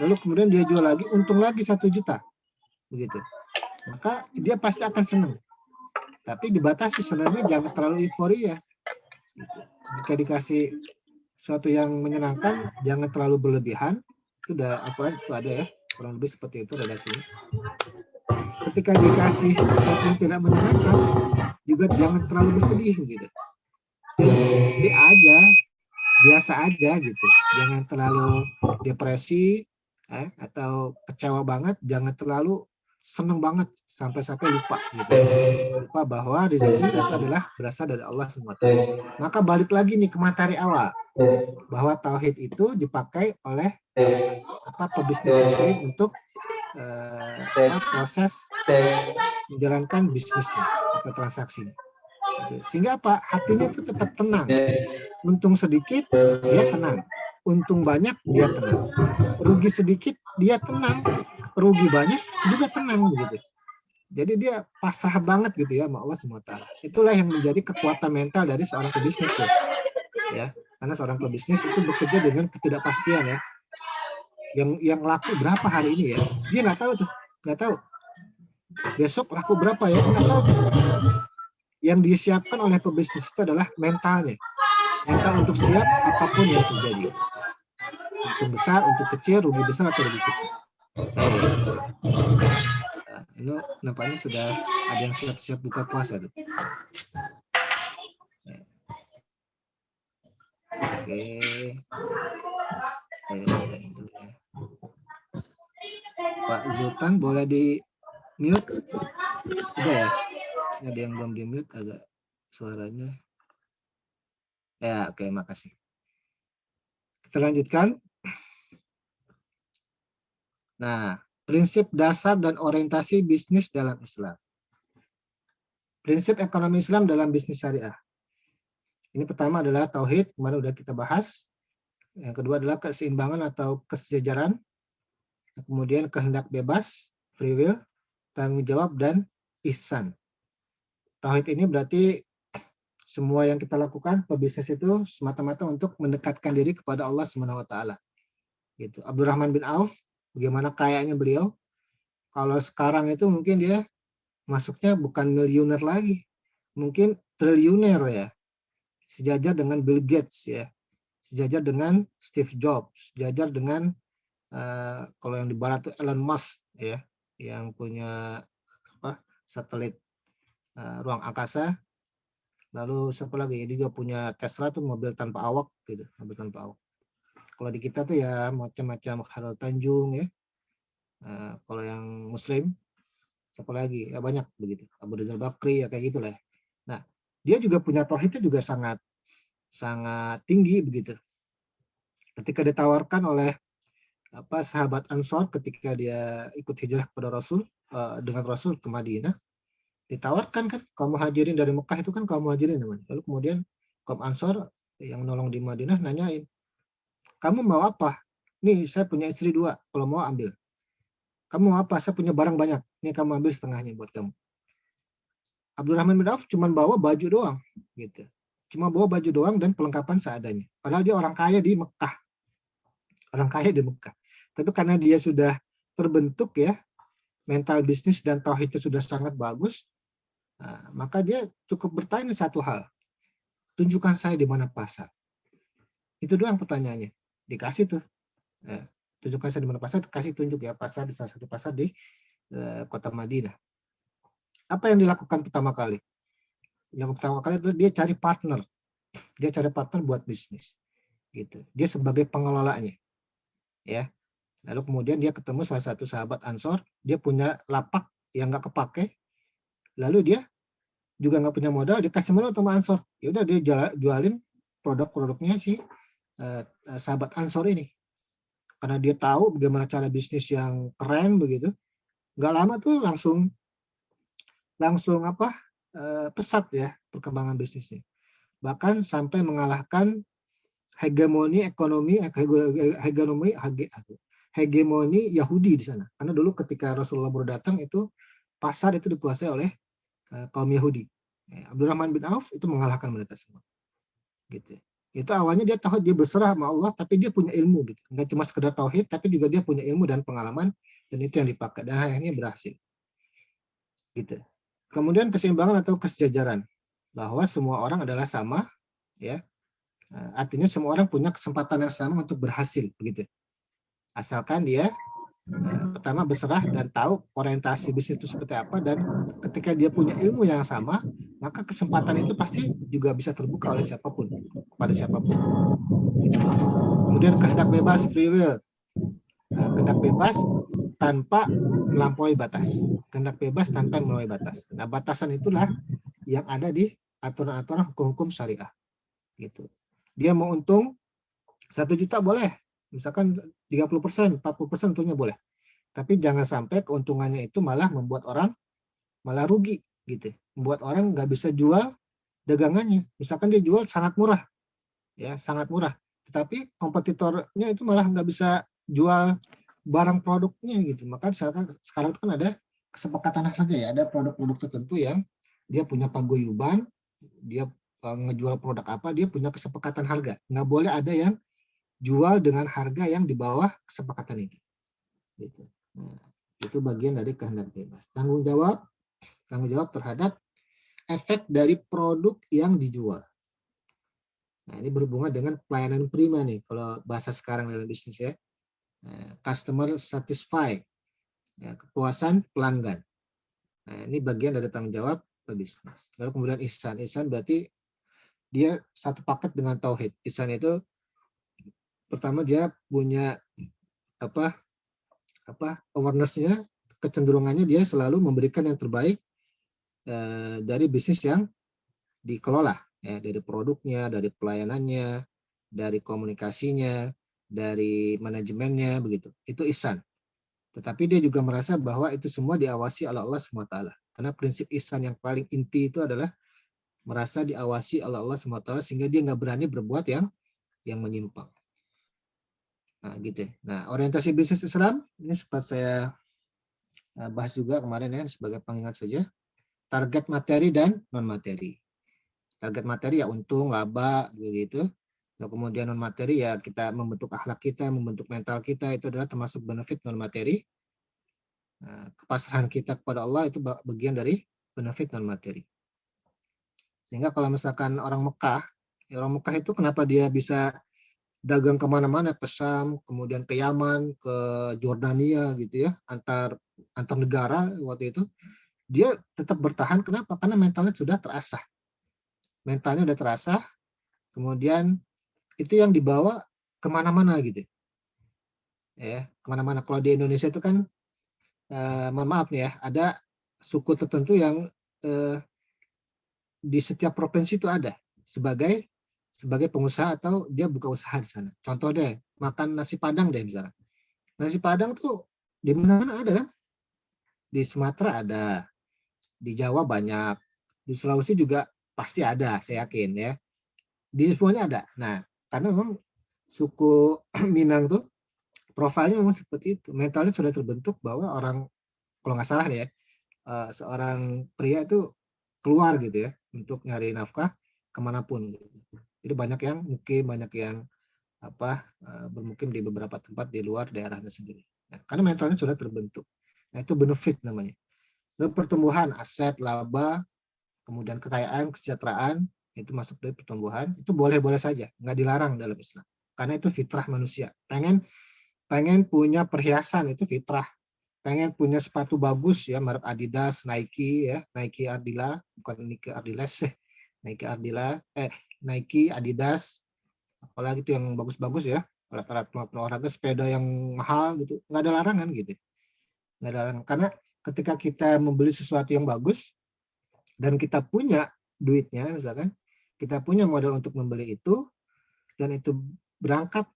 Lalu kemudian dia jual lagi, untung lagi 1 juta, begitu. Maka dia pasti akan senang. Tapi dibatasi senangnya, jangan terlalu euforia. Gitu. Jika dikasih sesuatu yang menyenangkan, jangan terlalu berlebihan. Itu udah aturan itu ada ya, kurang lebih seperti itu redaksinya. Ketika dikasih sesuatu yang tidak menyenangkan, juga jangan terlalu bersedih gitu. Jadi aja, biasa aja gitu. Jangan terlalu depresi atau kecewa banget, jangan terlalu seneng banget sampai lupa gitu. Lupa bahwa rezeki itu adalah berasal dari Allah SWT. Maka balik lagi nih ke materi awal, bahwa tauhid itu dipakai oleh pebisnis muslim untuk proses menjalankan bisnisnya atau transaksinya. Gitu. Sehingga apa? Hatinya itu tetap tenang. Untung sedikit, dia tenang. Untung banyak, dia tenang. Rugi sedikit, dia tenang. Rugi banyak, juga tenang begitu. Jadi dia pasrah banget gitu ya sama Allah SWT. Itulah yang menjadi kekuatan mental dari seorang pebisnis tuh. Ya, karena seorang pebisnis itu bekerja dengan ketidakpastian ya. Yang laku berapa hari ini ya? Dia nggak tahu tuh, nggak tahu. Besok laku berapa ya? Nggak tahu tuh. Yang disiapkan oleh pebisnis itu adalah mentalnya. Mental untuk siap apapun yang terjadi. Untung besar, untung kecil, rugi besar atau rugi kecil. Ini nampaknya sudah ada yang siap-siap buka puasa tuh. Oke. Pak Zultan boleh di mute? Udah ya? Ada yang belum di mute agak suaranya. Ya, oke, makasih. Kita lanjutkan. Nah, prinsip dasar dan orientasi bisnis dalam Islam. Prinsip ekonomi Islam dalam bisnis syariah. Ini pertama adalah tauhid, kemarin udah kita bahas. Yang kedua adalah keseimbangan atau kesejajaran. Kemudian kehendak bebas, free will, tanggung jawab, dan ihsan. Tauhid ini berarti semua yang kita lakukan pebisnis itu semata-mata untuk mendekatkan diri kepada Allah SWT. Gitu. Abdurrahman bin Auf, bagaimana kayaknya beliau? Kalau sekarang itu mungkin dia masuknya bukan miliuner lagi, mungkin triliuner ya, sejajar dengan Bill Gates ya, sejajar dengan Steve Jobs, sejajar dengan kalau yang di barat tuh Elon Musk ya, yang punya satelit ruang angkasa. Lalu siapa lagi? Dia juga punya Tesla tuh mobil tanpa awak gitu, mobil tanpa awak. Kalau di kita tuh ya macam-macam Khairul Tanjung ya. Kalau yang Muslim siapa lagi? Ya banyak begitu. Abu Rizal Bakri ya kayak gitulah. Nah, dia juga punya tauhidnya juga sangat tinggi begitu. Ketika ditawarkan oleh sahabat Ansor ketika dia ikut hijrah kepada Rasul dengan Rasul ke Madinah, ditawarkan kan kaum muhajirin dari Mekah itu kan kaum muhajirin namanya. Lalu kemudian kaum Ansor yang nolong di Madinah nanyain, kamu mau apa? Nih saya punya istri 2, kalau mau ambil. Kamu mau apa? Saya punya barang banyak. Nih kamu ambil setengahnya buat kamu. Abdurrahman bin Auf cuma bawa baju doang, gitu. Cuma bawa baju doang dan perlengkapan seadanya. Padahal dia orang kaya di Mekah. Orang kaya di Mekah. Tapi karena dia sudah terbentuk ya, mental bisnis dan tauhidnya sudah sangat bagus, maka dia cukup bertanya satu hal. Tunjukkan saya di mana pasar. Itu doang pertanyaannya. Dikasih tuh. Tunjukkan saya di mana pasar, kasih tunjuk ya pasar di salah satu pasar di kota Madinah. Apa yang dilakukan pertama kali? Yang pertama kali itu dia cari partner. Dia cari partner buat bisnis. Gitu. Dia sebagai pengelolanya. Ya. Lalu kemudian dia ketemu salah satu sahabat Ansor, dia punya lapak yang nggak kepake. Lalu dia juga nggak punya modal, dikasih modal sama Ansor. Ya udah dia jualin produk-produknya si sahabat Ansor ini. Karena dia tahu bagaimana cara bisnis yang keren begitu. Nggak lama tuh langsung pesat ya perkembangan bisnisnya. Bahkan sampai mengalahkan hegemoni ekonomi, hegemoni Yahudi di sana. Karena dulu ketika Rasulullah baru datang itu pasar itu dikuasai oleh kaum Yahudi. Abdurrahman bin Auf itu mengalahkan mereka semua. Gitu. Itu awalnya dia tahu dia berserah sama Allah, tapi dia punya ilmu gitu. Nggak cuma sekedar tauhid, tapi juga dia punya ilmu dan pengalaman, dan itu yang dipakai dan akhirnya berhasil. Gitu. Kemudian keseimbangan atau kesejajaran, bahwa semua orang adalah sama, ya. Artinya semua orang punya kesempatan yang sama untuk berhasil, begitu. Asalkan dia pertama berserah dan tahu orientasi bisnis itu seperti apa, dan ketika dia punya ilmu yang sama, maka kesempatan itu pasti juga bisa terbuka oleh siapapun, kepada siapapun. Gitu. Kemudian kehendak bebas, free will. Kehendak bebas tanpa melampaui batas. Kehendak bebas tanpa melampaui batas. Nah, batasan itulah yang ada di aturan-aturan hukum-hukum syariah. Gitu. Dia mau untung 1 juta boleh, misalkan 30%, 40% untungnya boleh. Tapi jangan sampai keuntungannya itu malah membuat orang malah rugi, gitu. Membuat orang nggak bisa jual dagangannya. Misalkan dia jual sangat murah, ya sangat murah. Tetapi kompetitornya itu malah nggak bisa jual barang produknya gitu. Maka sekarang itu kan ada kesepakatan harga ya, ada produk-produk tertentu yang dia punya paguyuban, dia ngejual produk apa, dia punya kesepakatan harga. Nggak boleh ada yang jual dengan harga yang di bawah kesepakatan itu. Gitu. Nah, itu bagian dari kehendak bebas. Tanggung jawab terhadap efek dari produk yang dijual. Nah, ini berhubungan dengan pelayanan prima nih, kalau bahasa sekarang dalam bisnis ya. Customer satisfied, ya, kepuasan pelanggan. Nah, ini bagian dari tanggung jawab pebisnis. Lalu kemudian ihsan. Ihsan berarti dia satu paket dengan tauhid. Ihsan itu pertama dia punya awareness-nya, kecenderungannya dia selalu memberikan yang terbaik dari bisnis yang dikelola, ya, dari produknya, dari pelayanannya, dari komunikasinya, dari manajemennya, begitu. Itu ihsan. Tetapi dia juga merasa bahwa itu semua diawasi oleh Allah SWT. Karena prinsip ihsan yang paling inti itu adalah merasa diawasi oleh Allah SWT, sehingga dia nggak berani berbuat yang menyimpang. Nah, gitu. Nah, orientasi bisnis Islam ini sempat saya bahas juga kemarin ya, sebagai pengingat saja. Target materi dan non materi. Target materi ya untung, laba, begitu. Lalu kemudian non materi ya kita membentuk akhlak kita, membentuk mental kita, itu adalah termasuk benefit non materi. kepasrahan kita kepada Allah itu bagian dari benefit non materi. Sehingga kalau misalkan orang Mekah itu kenapa dia bisa dagang kemana-mana, ke Syam, kemudian ke Yaman, ke Jordania gitu ya, antar negara waktu itu, dia tetap bertahan. Kenapa? Karena mentalnya sudah terasah. Mentalnya sudah terasah, kemudian itu yang dibawa kemana-mana gitu. Ya, kemana-mana. Kalau di Indonesia itu kan, mohon maaf nih ya, ada suku tertentu yang di setiap provinsi itu ada sebagai pengusaha atau dia buka usaha di sana. Contoh deh, makan nasi Padang deh misalnya. Nasi Padang tuh di mana ada kan? Di Sumatera ada, di Jawa banyak, di Sulawesi juga pasti ada, saya yakin ya. Di semuanya ada. Nah, karena memang suku Minang tuh profilnya memang seperti itu. Mentalnya sudah terbentuk bahwa orang, kalau nggak salah ya, seorang pria itu keluar gitu ya untuk nyari nafkah kemanapun. Jadi banyak yang mukim, banyak yang bermukim di beberapa tempat di luar daerahnya sendiri. Nah, karena mentalnya sudah terbentuk. Nah, itu benefit namanya. Lalu pertumbuhan aset, laba, kemudian kekayaan, kesejahteraan, itu masuk dari pertumbuhan. Itu boleh-boleh saja, nggak dilarang dalam Islam. Karena itu fitrah manusia. Pengen punya perhiasan, itu fitrah. Pengen punya sepatu bagus ya, merek Adidas, Nike ya, Nike Ardila, bukan Nike Ardiles, Nike Ardila, Nike Adidas, apalagi itu yang bagus-bagus ya, alat-alat olahraga, sepeda yang mahal gitu, nggak ada larangan gitu, nggak ada larangan. Karena ketika kita membeli sesuatu yang bagus dan kita punya duitnya, misalkan kita punya modal untuk membeli itu, dan itu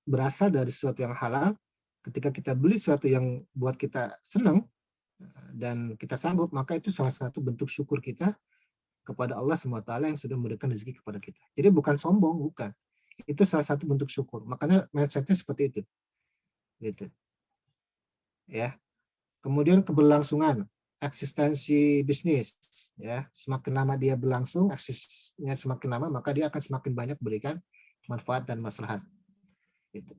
berasal dari sesuatu yang halal. Ketika kita beli sesuatu yang buat kita senang dan kita sanggup, maka itu salah satu bentuk syukur kita kepada Allah SWT yang sudah memberikan rezeki kepada kita. Jadi bukan sombong, bukan. Itu salah satu bentuk syukur. Makanya mindsetnya seperti itu. Gitu. Ya. Kemudian keberlangsungan, eksistensi bisnis. Ya. Semakin lama dia berlangsung, eksisnya semakin lama, maka dia akan semakin banyak berikan manfaat dan maslahat. Gitu.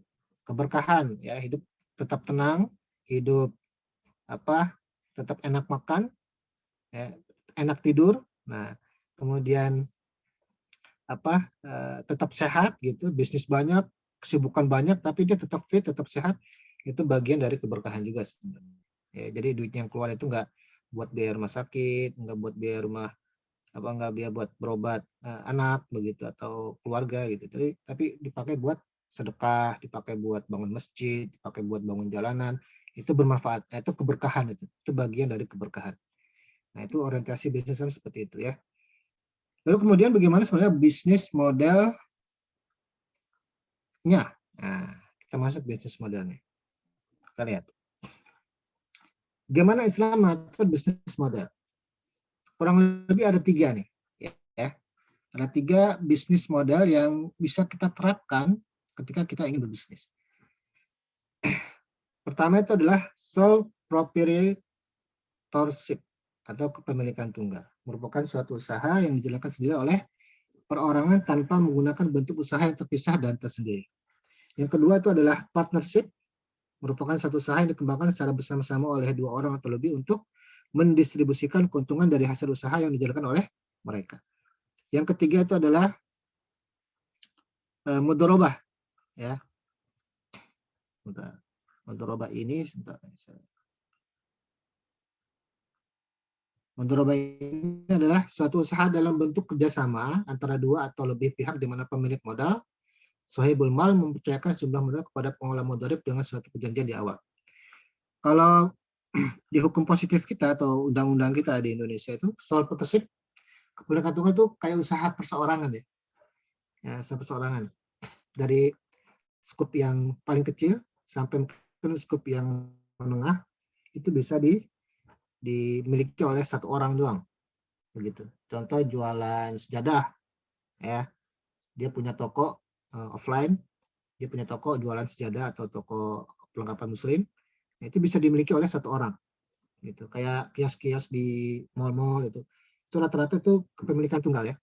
Keberkahan, ya, hidup tetap tenang, hidup tetap enak makan, ya, enak tidur. Nah, kemudian tetap sehat gitu, bisnis banyak, kesibukan banyak, tapi dia tetap fit, tetap sehat. Itu bagian dari keberkahan juga sebenarnya. Ya, jadi duit yang keluar itu nggak buat biaya rumah sakit, nggak buat biaya rumah nggak biaya buat berobat anak begitu atau keluarga gitu. Tapi dipakai buat sedekah, dipakai buat bangun masjid, dipakai buat bangun jalanan. Itu bermanfaat. Itu keberkahan itu. Itu bagian dari keberkahan. Nah, itu orientasi bisnis kan seperti itu ya. Lalu kemudian bagaimana sebenarnya bisnis modelnya? Nah, kita masuk bisnis modelnya. Kita lihat. Bagaimana Islam mengatur bisnis model? Kurang lebih ada 3 nih. Ya. Ada 3 bisnis model yang bisa kita terapkan ketika kita ingin berbisnis. Pertama itu adalah sole proprietorship atau kepemilikan tunggal. Merupakan suatu usaha yang dijalankan sendiri oleh perorangan tanpa menggunakan bentuk usaha yang terpisah dan tersendiri. Yang kedua itu adalah partnership, merupakan satu usaha yang dikembangkan secara bersama-sama oleh 2 orang atau lebih untuk mendistribusikan keuntungan dari hasil usaha yang dijalankan oleh mereka. Yang ketiga itu adalah mudharabah, ya. Mudharabah ini Mudharabah ini adalah suatu usaha dalam bentuk kerjasama antara 2 atau lebih pihak di mana pemilik modal, sahibul mal, mempercayakan sejumlah modal kepada pengelola mudharib dengan suatu perjanjian di awal. Kalau di hukum positif kita atau undang-undang kita di Indonesia itu soal partnership, kepemilikan tunggal itu kayak usaha perseorangan ya. Ya, usaha perseorangan. Dari skup yang paling kecil sampai ke skup yang menengah itu bisa dimiliki oleh 1 orang doang. Begitu. Contoh jualan sejadah ya. Dia punya toko offline, dia punya toko jualan sejadah atau toko perlengkapan muslim. Nah, itu bisa dimiliki oleh 1 orang. Gitu. Kayak kios-kios di mal-mal itu. Itu rata-rata itu kepemilikan tunggal ya.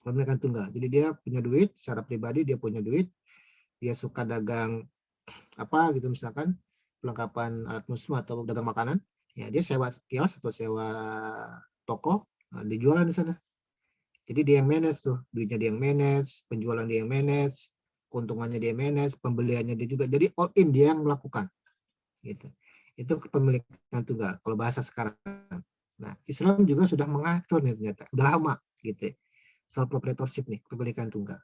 Kepemilikan tunggal. Jadi dia punya duit secara pribadi, dia punya duit, dia suka dagang gitu misalkan perlengkapan alat muslim atau dagang makanan, Ya, dia sewa kios atau sewa toko, dijualan di sana. Jadi dia yang manage tuh, duitnya dia yang manage, penjualan dia yang manage, keuntungannya dia yang manage, pembeliannya dia juga. Jadi all in dia yang melakukan. Gitu. Itu kepemilikan tunggal kalau bahasa sekarang. Nah, Islam juga sudah mengatur nih ternyata, udah lama gitu. Sole proprietorship nih, kepemilikan tunggal.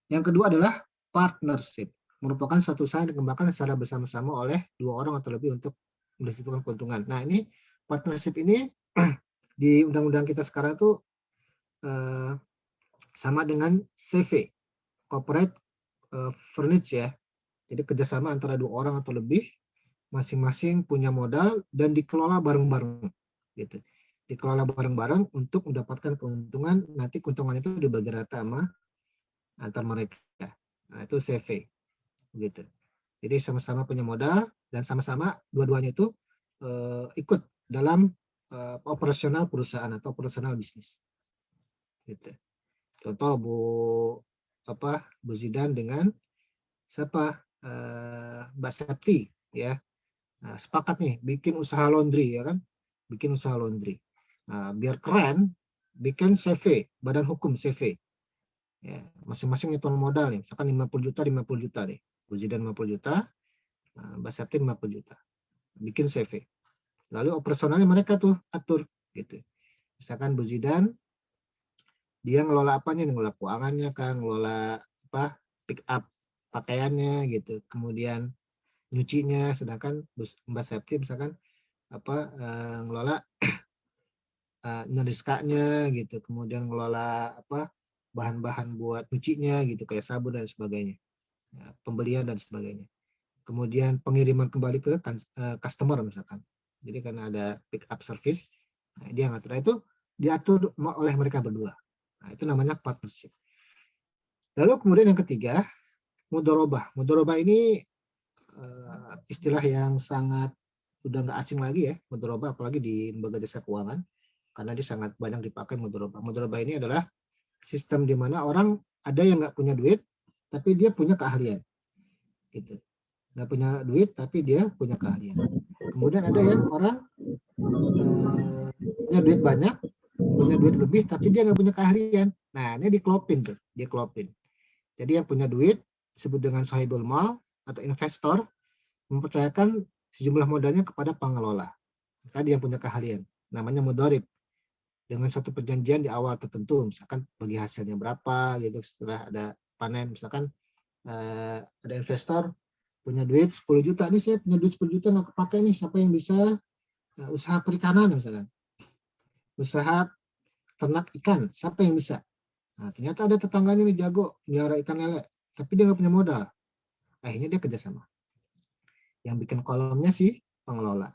Yang kedua adalah partnership, merupakan suatu usaha yang dikembangkan secara bersama-sama oleh dua orang atau lebih untuk mendistribusikan keuntungan. Nah, ini partnership ini di undang-undang kita sekarang tuh sama dengan CV, corporate furniture ya. Jadi kerjasama antara dua orang atau lebih, masing-masing punya modal dan dikelola bareng-bareng gitu. Dikelola bareng-bareng untuk mendapatkan keuntungan, nanti keuntungan itu dibagi rata sama antar mereka. Nah, itu CV gitu. Jadi sama-sama punya modal dan sama-sama dua-duanya itu ikut dalam operasional perusahaan atau operasional bisnis. Gitu. Contoh Bu Zidan dengan siapa? Mbak Septi ya. Nah, sepakat nih bikin usaha laundry ya kan? Bikin usaha laundry. Nah, biar keren, bikin CV, badan hukum CV. Ya, masing-masing hitung modal nih, misalkan 50 juta deh. Bu Zidan 50 juta, Mbak Septi 50 juta. Bikin CV. Lalu operasionalnya mereka tuh atur gitu. Misalkan Bu Zidan dia ngelola apanya nih, ngelola keuangannya kan, ngelola apa? Pick up pakaiannya gitu. Kemudian nyucinya, sedangkan Mbak Septi misalkan apa ngelola neriskanya gitu, kemudian ngelola apa bahan-bahan buat nyucinya gitu kayak sabun dan sebagainya, ya, pembelian dan sebagainya. Kemudian pengiriman kembali ke customer misalkan. Jadi karena ada pick up service, nah, dia ngatur. Nah, itu diatur oleh mereka berdua. Nah, itu namanya partnership. Lalu kemudian yang ketiga, mudharabah. Mudharabah ini istilah yang sangat udah nggak asing lagi ya, mudharabah, apalagi di lembaga jasa keuangan, karena dia sangat banyak dipakai mudharabah. Mudharabah ini adalah sistem di mana orang ada yang nggak punya duit, tapi dia punya keahlian. Gitu. Nggak punya duit, tapi dia punya keahlian. Kemudian ada yang orang punya duit banyak, punya duit lebih, tapi dia nggak punya keahlian. Nah, ini dikelopin tuh, dikelopin. Jadi yang punya duit disebut dengan sahibul mal atau investor, mempercayakan sejumlah modalnya kepada pengelola. Tadi yang punya keahlian, namanya mudharib. Dengan satu perjanjian di awal tertentu, misalkan bagi hasilnya berapa gitu setelah ada panen, misalkan ada investor punya duit 10 juta, nih saya punya duit 10 juta nggak kepake nih, siapa yang bisa usaha perikanan misalkan, usaha ternak ikan, siapa yang bisa? Nah, ternyata ada tetangganya nih jago melihara ikan lele, tapi dia nggak punya modal. Akhirnya dia kerjasama. Yang bikin kolamnya sih pengelola,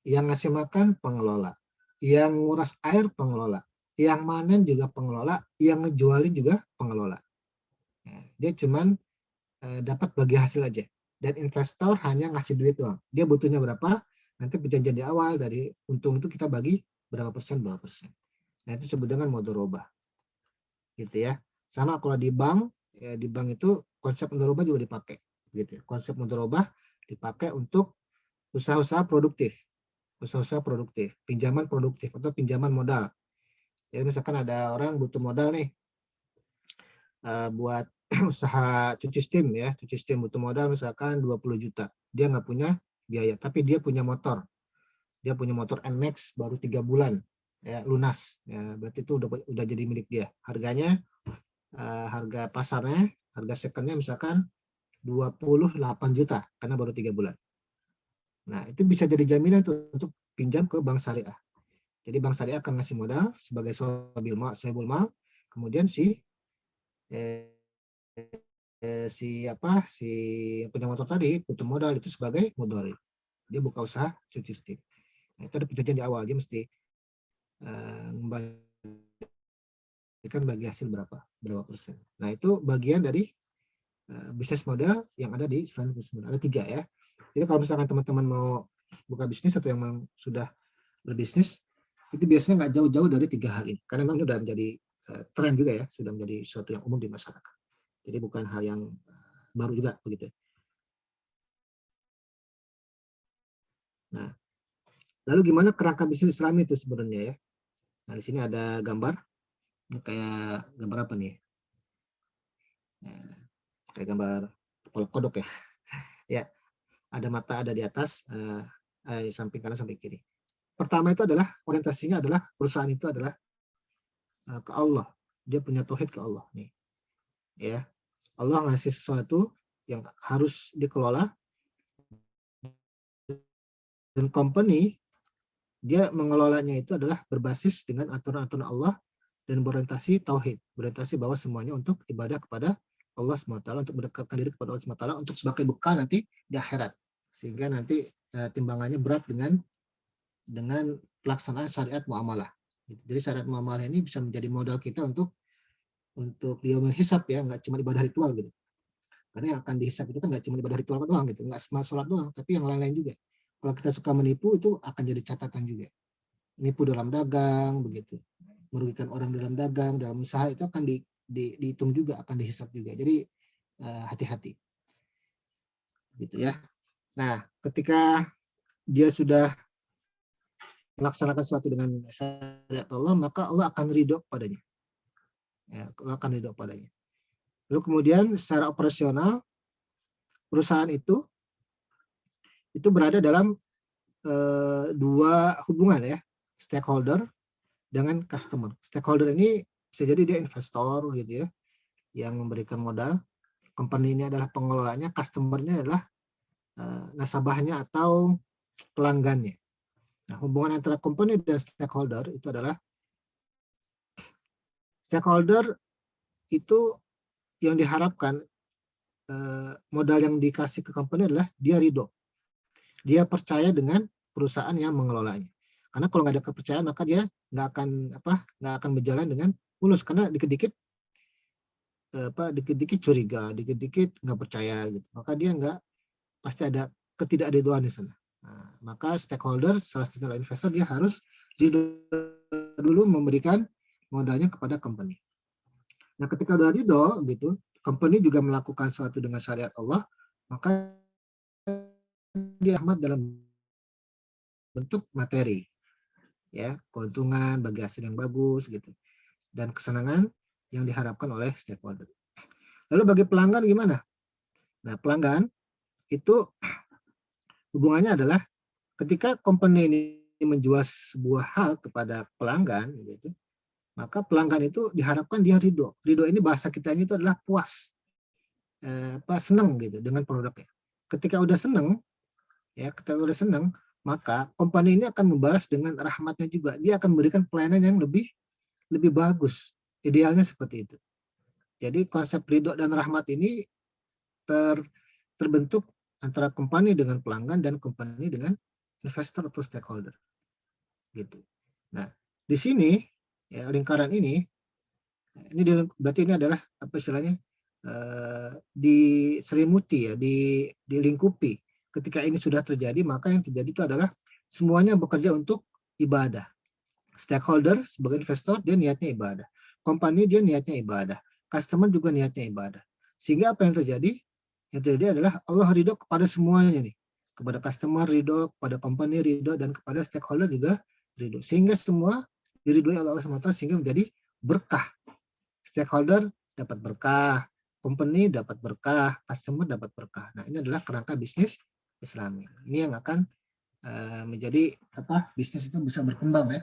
yang ngasih makan pengelola, yang nguras air pengelola, yang manen juga pengelola, yang ngejualin juga pengelola. Nah, dia cuman dapat bagi hasil aja. Dan investor hanya ngasih duit doang. Dia butuhnya berapa, nanti perjanjian di awal dari untung itu kita bagi berapa persen. Nah, itu disebut dengan mudharabah. Gitu ya. Sama kalau di bank, ya, di bank itu konsep mudharabah juga dipakai. Gitu. Konsep mudharabah dipakai untuk usaha-usaha produktif. Usaha-usaha produktif, pinjaman produktif atau pinjaman modal. Jadi misalkan ada orang butuh modal nih buat usaha cuci steam ya, cuci steam butuh modal misalkan 20 juta. Dia nggak punya biaya, tapi dia punya motor. Dia punya motor NMAX baru 3 bulan ya lunas. Ya, berarti itu udah jadi milik dia. Harganya harga pasarnya, harga secondnya misalkan 28 juta karena baru 3 bulan. Nah, itu bisa jadi jaminan tuh untuk pinjam ke bank syariah. Jadi bank syariah akan ngasih modal sebagai sahibul mal, kemudian si punya motor tadi butuh modal itu sebagai mudharib. Dia buka usaha cuci steam. Nah, itu ada perjanjian di awal, dia mesti memberikan bagi hasil berapa persen. Nah, itu bagian dari bisnis model yang ada di Islamic Business Model. Ada 3 ya. Jadi kalau misalkan teman-teman mau buka bisnis atau yang memang sudah berbisnis, itu biasanya nggak jauh-jauh dari 3 hal ini. Karena memang sudah menjadi tren juga ya, sudah menjadi sesuatu yang umum di masyarakat. Jadi bukan hal yang baru juga begitu. Nah, Lalu gimana kerangka bisnis Islami itu sebenarnya ya? Nah, di sini ada gambar. Ini kayak gambar apa nih? Nah, kayak gambar kodok ya. Ya, ada mata ada di atas, samping kanan samping kiri. Pertama itu adalah orientasinya adalah perusahaan itu adalah ke Allah. Dia punya tauhid ke Allah nih. Ya. Allah ngasih sesuatu yang harus dikelola, dan company dia mengelolanya itu adalah berbasis dengan aturan-aturan Allah dan berorientasi tauhid, berorientasi bahwa semuanya untuk ibadah kepada Allah SWT, untuk mendekatkan diri kepada Allah SWT, untuk sebagai bekal nanti di akhirat, sehingga nanti timbangannya berat dengan pelaksanaan syariat muamalah. Jadi syariat muamalah ini bisa menjadi modal kita untuk yaumul hisab ya, nggak cuma ibadah ritual gitu. Karena yang akan dihisab itu kan nggak cuma ibadah ritual doang gitu, nggak cuma sholat doang, tapi yang lain-lain juga. Kalau kita suka menipu itu akan jadi catatan juga. Nipu dalam dagang begitu, merugikan orang dalam dagang, dalam usaha itu akan dihitung juga, akan dihisab juga. Jadi hati-hati, gitu ya. Nah, ketika dia sudah melaksanakan sesuatu dengan syariat Allah, maka Allah akan ridho padanya. Ya, Allah akan ridho padanya. Lalu kemudian secara operasional perusahaan itu berada dalam dua hubungan ya, stakeholder dengan customer. Stakeholder ini bisa jadi dia investor gitu ya, yang memberikan modal. Company ini adalah pengelolanya, customer-nya adalah nasabahnya atau pelanggannya. Nah, hubungan antara company dan stakeholder itu adalah stakeholder itu yang diharapkan modal yang dikasih ke company adalah dia ridho. Dia percaya dengan perusahaan yang mengelolanya. Karena kalau nggak ada kepercayaan maka dia nggak akan berjalan dengan mulus, karena dikit-dikit curiga, dikit-dikit nggak percaya gitu. Maka dia pasti ada ketidakriduan di sana. Nah, maka stakeholder, salah satu investor, dia harus dulu memberikan modalnya kepada company. Nah, ketika udah ridho gitu, company juga melakukan sesuatu dengan syariat Allah, maka dia amat dalam bentuk materi, ya, keuntungan bagi hasil yang bagus gitu, dan kesenangan yang diharapkan oleh stakeholder. Lalu bagi pelanggan gimana? Nah, pelanggan itu hubungannya adalah ketika company ini menjual sebuah hal kepada pelanggan, gitu, maka pelanggan itu diharapkan dia ridho. Ridho ini bahasa kita ini itu adalah puas, senang gitu dengan produknya. Ketika udah senang, maka company ini akan membalas dengan rahmatnya juga. Dia akan memberikan pelayanan yang lebih bagus. Idealnya seperti itu. Jadi konsep ridho dan rahmat ini terbentuk antara company dengan pelanggan dan company dengan investor atau stakeholder. Gitu. Nah, di sini ya, lingkaran ini berarti ini adalah apa istilahnya, diselimuti ya, dilingkupi. Ketika ini sudah terjadi, maka yang terjadi itu adalah semuanya bekerja untuk ibadah. Stakeholder sebagai investor dia niatnya ibadah, company dia niatnya ibadah, customer juga niatnya ibadah. Sehingga apa yang terjadi? Yang terjadi adalah Allah ridho kepada semuanya nih, kepada customer ridho, kepada company ridho, dan kepada stakeholder juga ridho. Sehingga semua diridhoi oleh Allah SWT, sehingga menjadi berkah. Stakeholder dapat berkah, company dapat berkah, customer dapat berkah. Nah, ini adalah kerangka bisnis Islami. Ini yang akan menjadi bisnis itu bisa berkembang ya.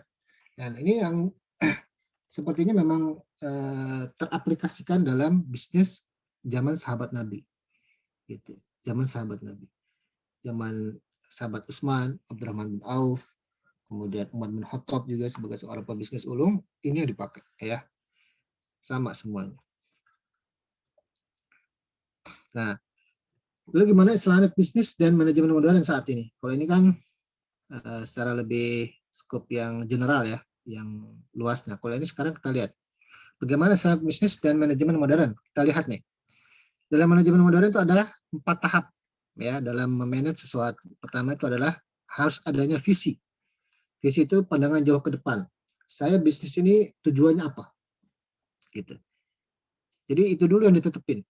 Dan ini yang sepertinya memang teraplikasikan dalam bisnis zaman sahabat Nabi. Gitu. Zaman sahabat Nabi. Zaman sahabat Utsman, Abdurrahman bin Auf, kemudian Umar bin Khattab juga sebagai seorang pebisnis ulung, ini yang dipakai ya. Sama semuanya. Nah, lalu gimana Islamic bisnis dan manajemen modern saat ini? Kalau ini kan secara lebih skop yang general ya, yang luas. Nah, kalau ini sekarang kita lihat bagaimana Islamic bisnis dan manajemen modern. Kita lihat nih. Dalam manajemen modern itu adalah 4 tahap ya dalam memanage sesuatu. Pertama itu adalah harus adanya visi. Visi itu pandangan jauh ke depan. Saya bisnis ini tujuannya apa? Gitu. Jadi itu dulu yang ditetepin.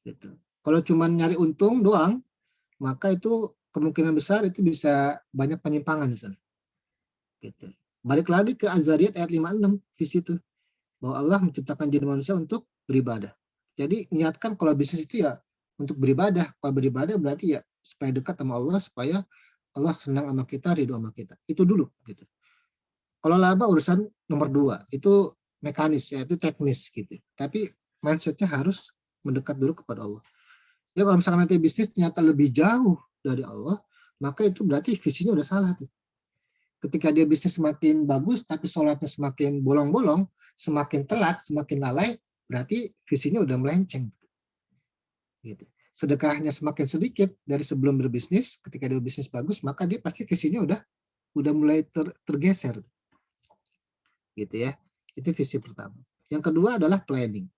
Gitu. Kalau cuma nyari untung doang, maka itu kemungkinan besar itu bisa banyak penyimpangan di sana. Gitu. Balik lagi ke Az-Zariyat ayat 56 di situ, bahwa Allah menciptakan jin manusia untuk beribadah. Jadi niatkan kalau bisnis itu ya untuk beribadah. Kalau beribadah berarti ya supaya dekat sama Allah, supaya Allah senang sama kita, ridho sama kita. Itu dulu gitu. Kalau laba urusan nomor 2, itu mekanis ya, itu teknis gitu. Tapi mindsetnya harus mendekat dulu kepada Allah. Ya kalau misalkan nanti bisnis ternyata lebih jauh dari Allah, maka itu berarti visinya udah salah tuh. Ketika dia bisnis semakin bagus, tapi sholatnya semakin bolong-bolong, semakin telat, semakin lalai, berarti visinya udah melenceng. Gitu. Sedekahnya semakin sedikit dari sebelum berbisnis, ketika dia bisnis bagus, maka dia pasti visinya udah mulai tergeser. Gitu ya. Itu visi pertama. Yang kedua adalah planning.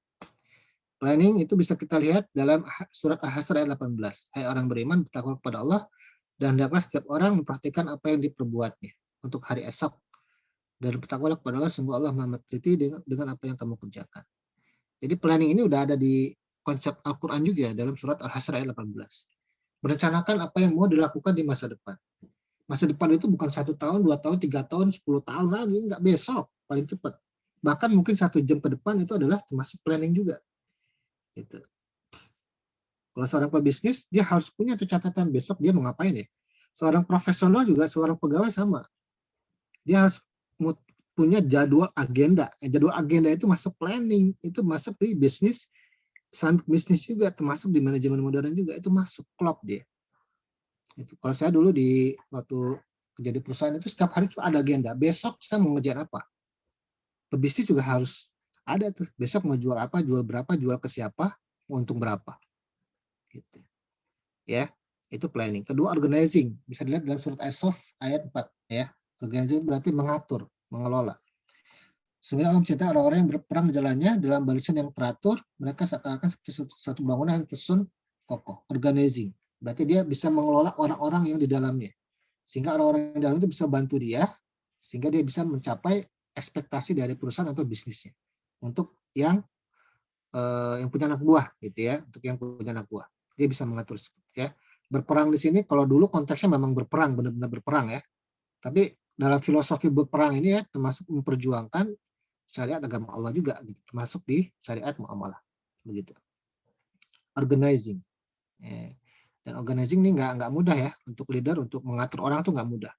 Planning itu bisa kita lihat dalam surat Al-Hasr ayat 18. Hai orang beriman, bertakwa kepada Allah, dan hendaklah setiap orang memperhatikan apa yang diperbuatnya untuk hari esok. Dan bertakwalah kepada Allah, sungguh Allah Maha teliti dengan apa yang kamu kerjakan. Jadi planning ini udah ada di konsep Al-Quran juga dalam surat Al-Hasr ayat 18. Merencanakan apa yang mau dilakukan di masa depan. Masa depan itu bukan 1 tahun, 2 tahun, 3 tahun, 10 tahun lagi, enggak, besok paling cepat. Bahkan mungkin 1 jam ke depan itu adalah termasuk planning juga. Gitu. Kalau seorang pebisnis, dia harus punya tuh catatan besok dia mau ngapain ya. Seorang profesional juga, seorang pegawai sama. Dia harus punya jadwal agenda. Jadwal agenda itu masuk planning, itu masuk di bisnis, sambil bisnis juga, termasuk di manajemen modern juga, itu masuk klub dia. Itu. Kalau saya dulu waktu kerja di perusahaan itu setiap hari itu ada agenda. Besok saya mau ngejar apa. Pebisnis juga harus ada tuh. Besok mau jual apa, jual berapa, jual ke siapa, untung berapa. Gitu. Ya, itu planning. Kedua, organizing. Bisa dilihat dalam surat As-Saff ayat 4. Ya. Organizing berarti mengatur, mengelola. Sebenarnya Allah mencintai orang-orang yang berperang di jalannya dalam barisan yang teratur. Mereka seakan-akan seperti satu bangunan yang tersusun kokoh. Organizing. Berarti dia bisa mengelola orang-orang yang di dalamnya. Sehingga orang-orang yang di dalam itu bisa bantu dia, sehingga dia bisa mencapai ekspektasi dari perusahaan atau bisnisnya. Untuk yang punya anak buah, gitu ya. Untuk yang punya anak buah. Dia bisa mengatur, ya. Berperang di sini, kalau dulu konteksnya memang berperang, benar-benar berperang ya. Tapi dalam filosofi berperang ini ya, termasuk memperjuangkan syariat agama Allah juga, gitu. Termasuk di syariat muamalah, begitu. Organizing. Dan organizing ini nggak mudah ya, untuk leader, untuk mengatur orang tuh nggak mudah.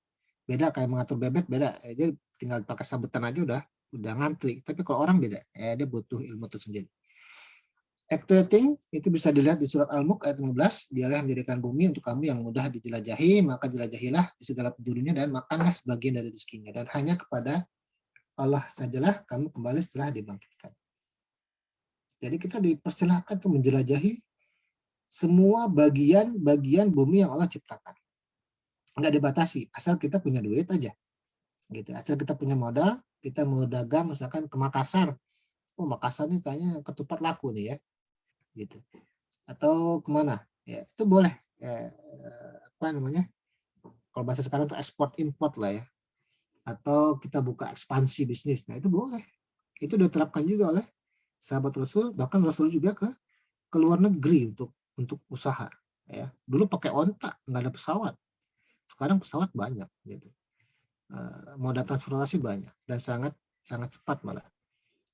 Beda kayak mengatur bebek, beda. Dia tinggal pakai sabetan aja udah ngantri. Tapi kalau orang beda, dia butuh ilmu tersendiri. Actuating itu bisa dilihat di surat Al-Mulk ayat 15. Dialah yang menjadikan bumi untuk kamu yang mudah dijelajahi, maka jelajahilah di segala penjurunya dan makanlah sebagian dari rezekinya. Dan hanya kepada Allah sajalah kamu kembali setelah dibangkitkan. Jadi kita dipersilahkan untuk menjelajahi semua bagian bumi yang Allah ciptakan. Nggak dibatasi, asal kita punya duit aja. Gitu. Asal kita punya modal, kita mau dagang misalkan ke Makassar. Oh, Makassar nih kayaknya ketupat laku nih ya. Gitu. Atau kemana? Ya, itu boleh. Apa namanya? Kalau bahasa sekarang itu ekspor import lah ya. Atau kita buka ekspansi bisnis. Nah, itu boleh. Itu diterapkan juga oleh sahabat Rasul, bahkan Rasul juga ke luar negeri untuk usaha. Ya. Dulu pakai onta, nggak ada pesawat. Sekarang pesawat banyak. Gitu. Moda transportasi banyak dan sangat cepat malah.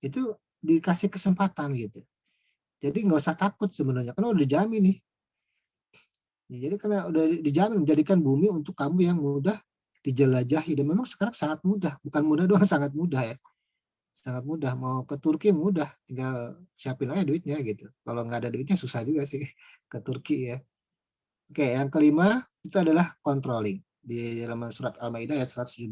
Itu dikasih kesempatan gitu. Jadi nggak usah takut sebenarnya, karena udah dijamin nih. Jadi karena udah dijamin menjadikan bumi untuk kamu yang mudah dijelajahi, dan memang sekarang sangat mudah, bukan mudah doang, sangat mudah ya. Sangat mudah, mau ke Turki mudah, tinggal siapin aja duitnya gitu. Kalau nggak ada duitnya susah juga sih ke Turki ya. Oke, yang kelima itu adalah controlling. Di dalam surat Al-Maidah ayat 117,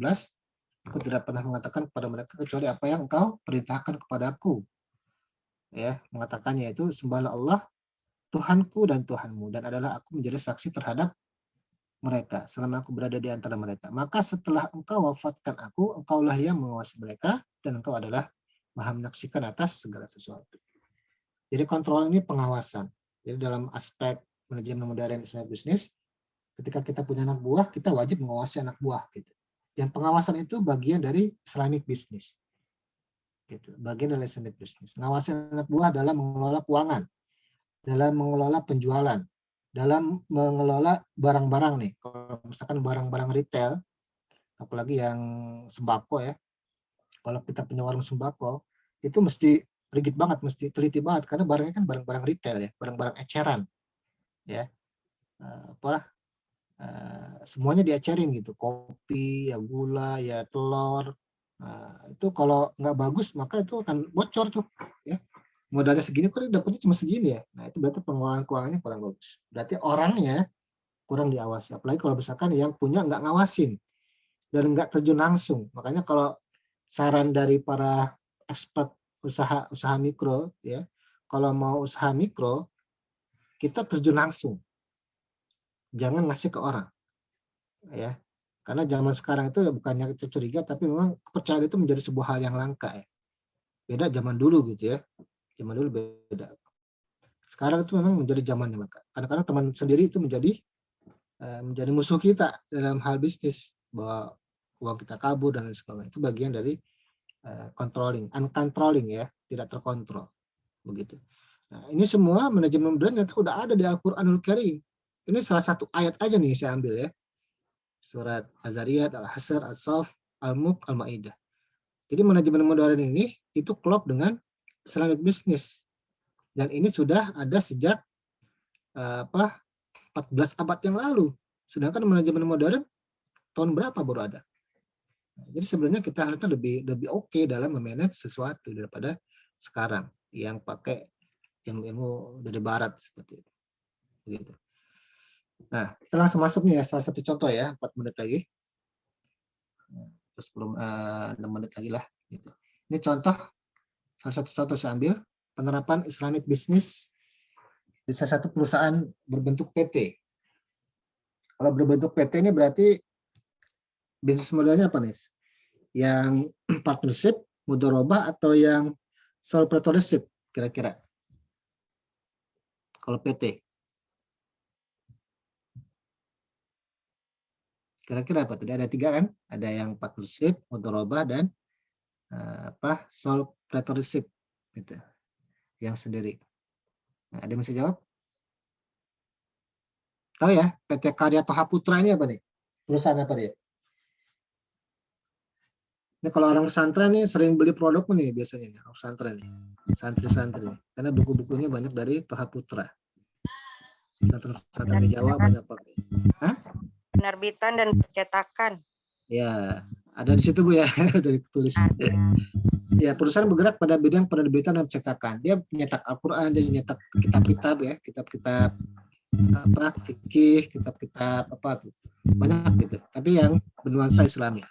aku tidak pernah mengatakan kepada mereka kecuali apa yang engkau perintahkan kepadaku. Ya, mengatakannya itu sembahlah Allah, Tuhanku dan Tuhanmu, dan adalah aku menjadi saksi terhadap mereka selama aku berada di antara mereka. Maka setelah engkau wafatkan aku, engkaulah yang menguasai mereka, dan engkau adalah maha menyaksikan atas segala sesuatu. Jadi kontrol ini pengawasan. Jadi dalam aspek manajemen modern Islamic business, ketika kita punya anak buah, kita wajib mengawasi anak buah. Gitu. Dan pengawasan itu bagian dari Islamic business. Gitu. Bagian dari Islamic business. Mengawasi anak buah dalam mengelola keuangan, dalam mengelola penjualan, dalam mengelola barang-barang nih. Kalau misalkan barang-barang retail, apalagi yang sembako ya, kalau kita punya warung sembako, itu mesti rigid banget, mesti teliti banget, karena barangnya kan barang-barang retail ya, barang-barang eceran ya. Semuanya diecerin gitu, kopi, ya gula, ya telur. Nah, itu kalau nggak bagus maka itu akan bocor tuh ya. Modalnya segini kok dapatnya cuma segini ya. Nah, itu berarti pengelolaan keuangannya kurang bagus. Berarti orangnya kurang diawasi. Apalagi kalau misalkan yang punya nggak ngawasin dan nggak terjun langsung. Makanya kalau saran dari para expert usaha mikro ya, kalau mau usaha mikro kita terjun langsung, jangan ngasih ke orang ya, karena zaman sekarang itu ya bukannya kita curiga, tapi memang kepercayaan itu menjadi sebuah hal yang langka ya. Beda zaman dulu gitu ya, zaman dulu beda. Sekarang itu memang menjadi zamannya langka. Kadang-kadang teman sendiri itu menjadi musuh kita dalam hal bisnis, bahwa uang kita kabur dan lain sebagainya. Itu bagian dari uncontrolling ya, tidak terkontrol begitu. Nah, ini semua manajemen modern ternyata udah ada di Al-Qur'anul Karim. Ini salah satu ayat aja nih saya ambil ya. Surat Az-Zariyat, Al-Hasr, As-Saff, Al-Mulk, Al-Maidah. Jadi manajemen modern ini itu klop dengan Islamic business. Dan ini sudah ada sejak 14 abad yang lalu. Sedangkan manajemen modern tahun berapa baru ada. Nah, jadi sebenarnya kita harusnya lebih oke dalam memanage sesuatu daripada sekarang yang pakai ilmu dari barat seperti itu. Begitu. Nah, kita langsung masuk nih ya, salah satu contoh ya, 4 menit lagi. Terus belum 6 menit lagi lah. Gitu. Ini contoh, salah satu contoh saya ambil, penerapan Islamic business di salah satu perusahaan berbentuk PT. Kalau berbentuk PT ini berarti bisnis modelnya apa nih? Yang partnership, mudharabah, atau yang sole proprietorship kira-kira? Kalau PT. Kira-kira apa? Tadi ada 3 kan? Ada yang partnership, mudharabah, dan sole proprietorship gitu. Yang sendiri. Nah, ada yang bisa jawab? Tahu ya, PT Karya Toha Putra ini apa nih? Perusahaan apa dia? Ini kalau orang pesantren nih sering beli produk nih biasanya nih, orang pesantren nih. Santri-santri. Karena buku-bukunya banyak dari Toha Putra. Pesantren di Jawa banyak pakai. Hah? Penerbitan dan percetakan. Ya, ada di situ Bu ya, udah ditulis. Ya, perusahaan bergerak pada bidang penerbitan dan percetakan. Dia menyetak Al-Qur'an, dia menyetak kitab-kitab ya, kitab-kitab fikih, kitab-kitab apa tuh. Banyak gitu. Tapi yang bernuansa Islami.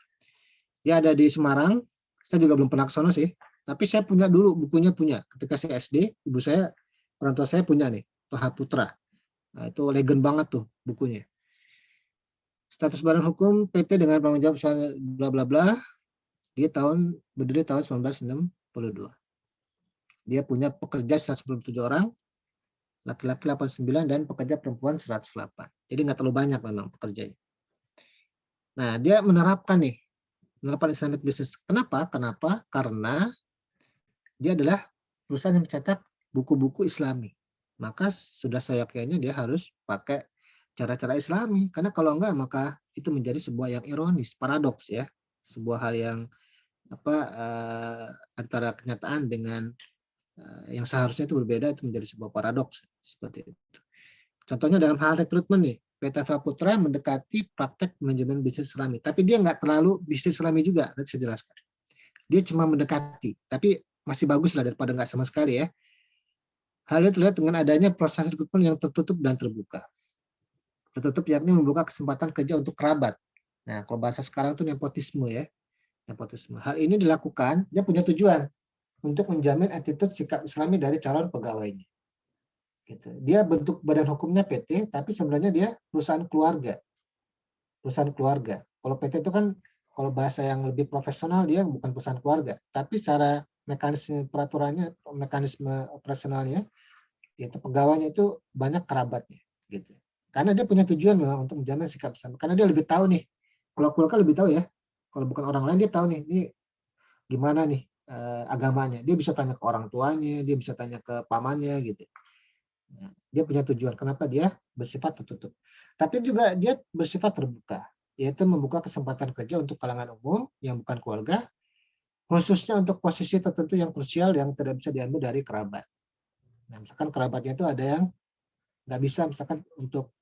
Dia ada di Semarang. Saya juga belum pernah ke sana sih. Tapi saya punya dulu, bukunya punya. Ketika saya SD, ibu saya, orang tua saya punya nih, Toha Putra. Nah, itu legend banget tuh bukunya. Status badan hukum PT dengan tanggung jawab bla bla bla. Dia berdiri tahun 1962. Dia punya pekerja 197 orang, laki-laki 89 dan pekerja perempuan 108. Jadi nggak terlalu banyak memang pekerjanya. Nah, dia menerapkan Islamic business. Kenapa? Karena dia adalah perusahaan yang mencetak buku-buku Islami. Maka sudah saya kayaknya dia harus pakai cara-cara Islami. Karena kalau enggak, maka itu menjadi sebuah yang ironis, paradoks ya. Sebuah hal yang antara kenyataan dengan yang seharusnya itu berbeda, itu menjadi sebuah paradoks seperti itu. Contohnya dalam hal rekrutmen nih, PT Putra mendekati praktek manajemen bisnis Islami, tapi dia nggak terlalu bisnis Islami juga, nanti saya jelaskan. Dia cuma mendekati, tapi masih bagus lah daripada nggak sama sekali ya. Hal itu terlihat dengan adanya proses rekrutmen yang tertutup dan terbuka. Tertutup yakni membuka kesempatan kerja untuk kerabat. Nah, kalau bahasa sekarang itu nepotisme ya. Nepotisme. Hal ini dilakukan, dia punya tujuan untuk menjamin attitude sikap Islami dari calon pegawainya. Gitu. Dia bentuk badan hukumnya PT, tapi sebenarnya dia perusahaan keluarga. Perusahaan keluarga. Kalau PT itu kan, kalau bahasa yang lebih profesional, dia bukan perusahaan keluarga. Tapi secara mekanisme peraturannya, mekanisme operasionalnya, yaitu pegawainya itu banyak kerabatnya. Gitu. Karena dia punya tujuan memang untuk menjamin sikap Islam. Karena dia lebih tahu nih, kalau keluarga lebih tahu ya, kalau bukan orang lain dia tahu nih, ini gimana nih agamanya. Dia bisa tanya ke orang tuanya, dia bisa tanya ke pamannya gitu. Nah, dia punya tujuan. Kenapa dia bersifat tertutup? Tapi juga dia bersifat terbuka, yaitu membuka kesempatan kerja untuk kalangan umum yang bukan keluarga, khususnya untuk posisi tertentu yang krusial yang tidak bisa diambil dari kerabat. Nah, misalkan kerabatnya itu ada yang nggak bisa, misalkan untuk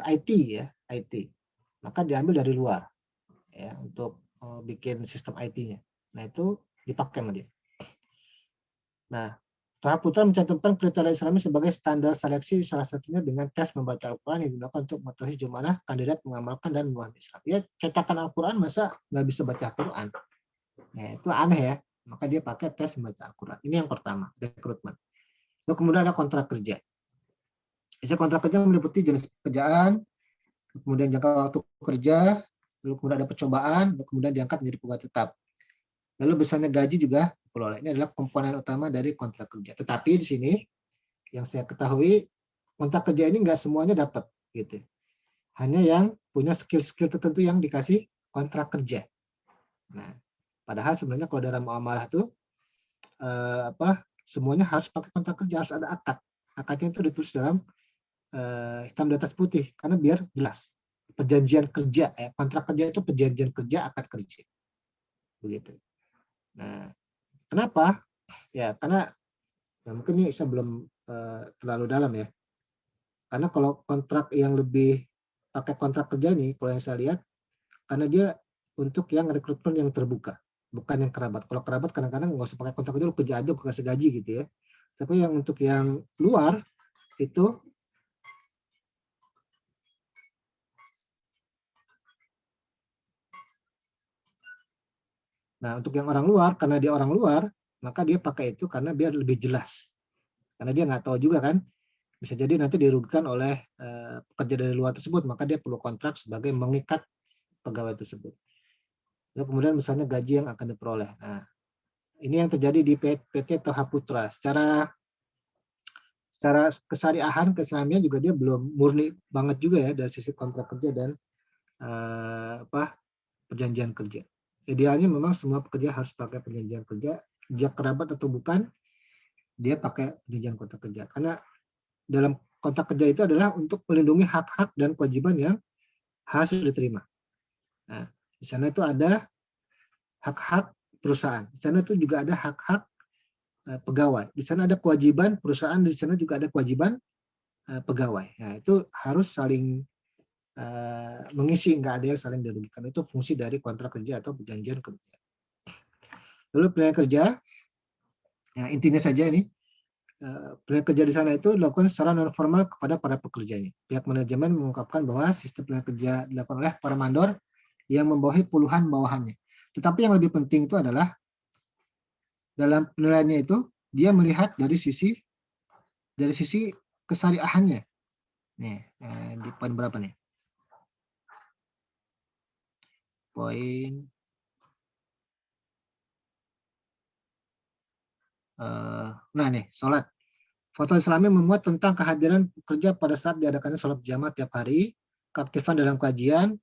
IT ya, IT, maka diambil dari luar ya untuk bikin sistem IT-nya. Nah, itu dipakai sama dia. Nah, Toha Putra mencantumkan kriteria Islami sebagai standar seleksi, salah satunya dengan tes membaca Al-Quran yang digunakan untuk mengetahui sejauh mana kandidat mengamalkan dan memahami Islam. Ya, cetakan Al-Quran masa nggak bisa baca Al-Quran? Nah, itu aneh ya. Maka dia pakai tes membaca Al-Quran. Ini yang pertama, rekrutmen. Lalu kemudian ada kontrak kerja. Isi kontrak kerja meliputi jenis pekerjaan, kemudian jangka waktu kerja, lalu kemudian ada percobaan, lalu kemudian diangkat menjadi pegawai tetap. Lalu besarnya gaji juga diperoleh. Ini adalah komponen utama dari kontrak kerja. Tetapi di sini yang saya ketahui, kontrak kerja ini nggak semuanya dapat, gitu. Hanya yang punya skill-skill tertentu yang dikasih kontrak kerja. Nah, padahal sebenarnya kalau dalam muamalah itu semuanya harus pakai kontrak kerja, harus ada akad. Akadnya itu ditulis dalam hitam di atas putih, karena biar jelas. Perjanjian kerja, kontrak kerja itu perjanjian kerja, akad kerja. Begitu. Nah, kenapa? Ya, karena ya mungkin ini saya belum terlalu dalam ya. Karena kalau kontrak yang lebih pakai kontrak kerja nih, kalau yang saya lihat, karena dia untuk yang rekrutmen yang terbuka, bukan yang kerabat. Kalau kerabat kadang-kadang nggak usah pakai kontrak kerja, lu kerja aja, gue kasih gaji gitu ya. Tapi yang untuk yang luar itu nah, untuk yang orang luar, karena dia orang luar, maka dia pakai itu karena biar lebih jelas. Karena dia nggak tahu juga kan, bisa jadi nanti dirugikan oleh pekerja dari luar tersebut, maka dia perlu kontrak sebagai mengikat pegawai tersebut. Lalu kemudian misalnya gaji yang akan diperoleh. Nah, ini yang terjadi di PT Toha Putra. Secara kesyariahan, keislamian juga dia belum murni banget juga ya dari sisi kontrak kerja dan perjanjian kerja. Idealnya memang semua pekerja harus pakai perjanjian kerja, dia kerabat atau bukan, dia pakai perjanjian kontrak kerja. Karena dalam kontrak kerja itu adalah untuk melindungi hak-hak dan kewajiban yang harus diterima. Nah, di sana itu ada hak-hak perusahaan, di sana itu juga ada hak-hak pegawai, di sana ada kewajiban perusahaan, di sana juga ada kewajiban pegawai. Nah, itu harus saling mengisi, nggak ada yang saling dirugikan. Itu fungsi dari kontrak kerja atau perjanjian kerja. Lalu pilihan kerja, ya intinya saja ini, pilihan kerja di sana itu dilakukan secara non formal kepada para pekerjanya. Pihak manajemen mengungkapkan bahwa sistem pilihan kerja dilakukan oleh para mandor yang membawahi puluhan bawahannya. Tetapi yang lebih penting itu adalah dalam penilaiannya itu dia melihat dari sisi kesyariahannya. Nih, di poin berapa nih? Poin nah nih, sholat. Fatwa Islami memuat tentang kehadiran pekerja pada saat diadakannya sholat berjamaah tiap hari, keaktifan dalam kajian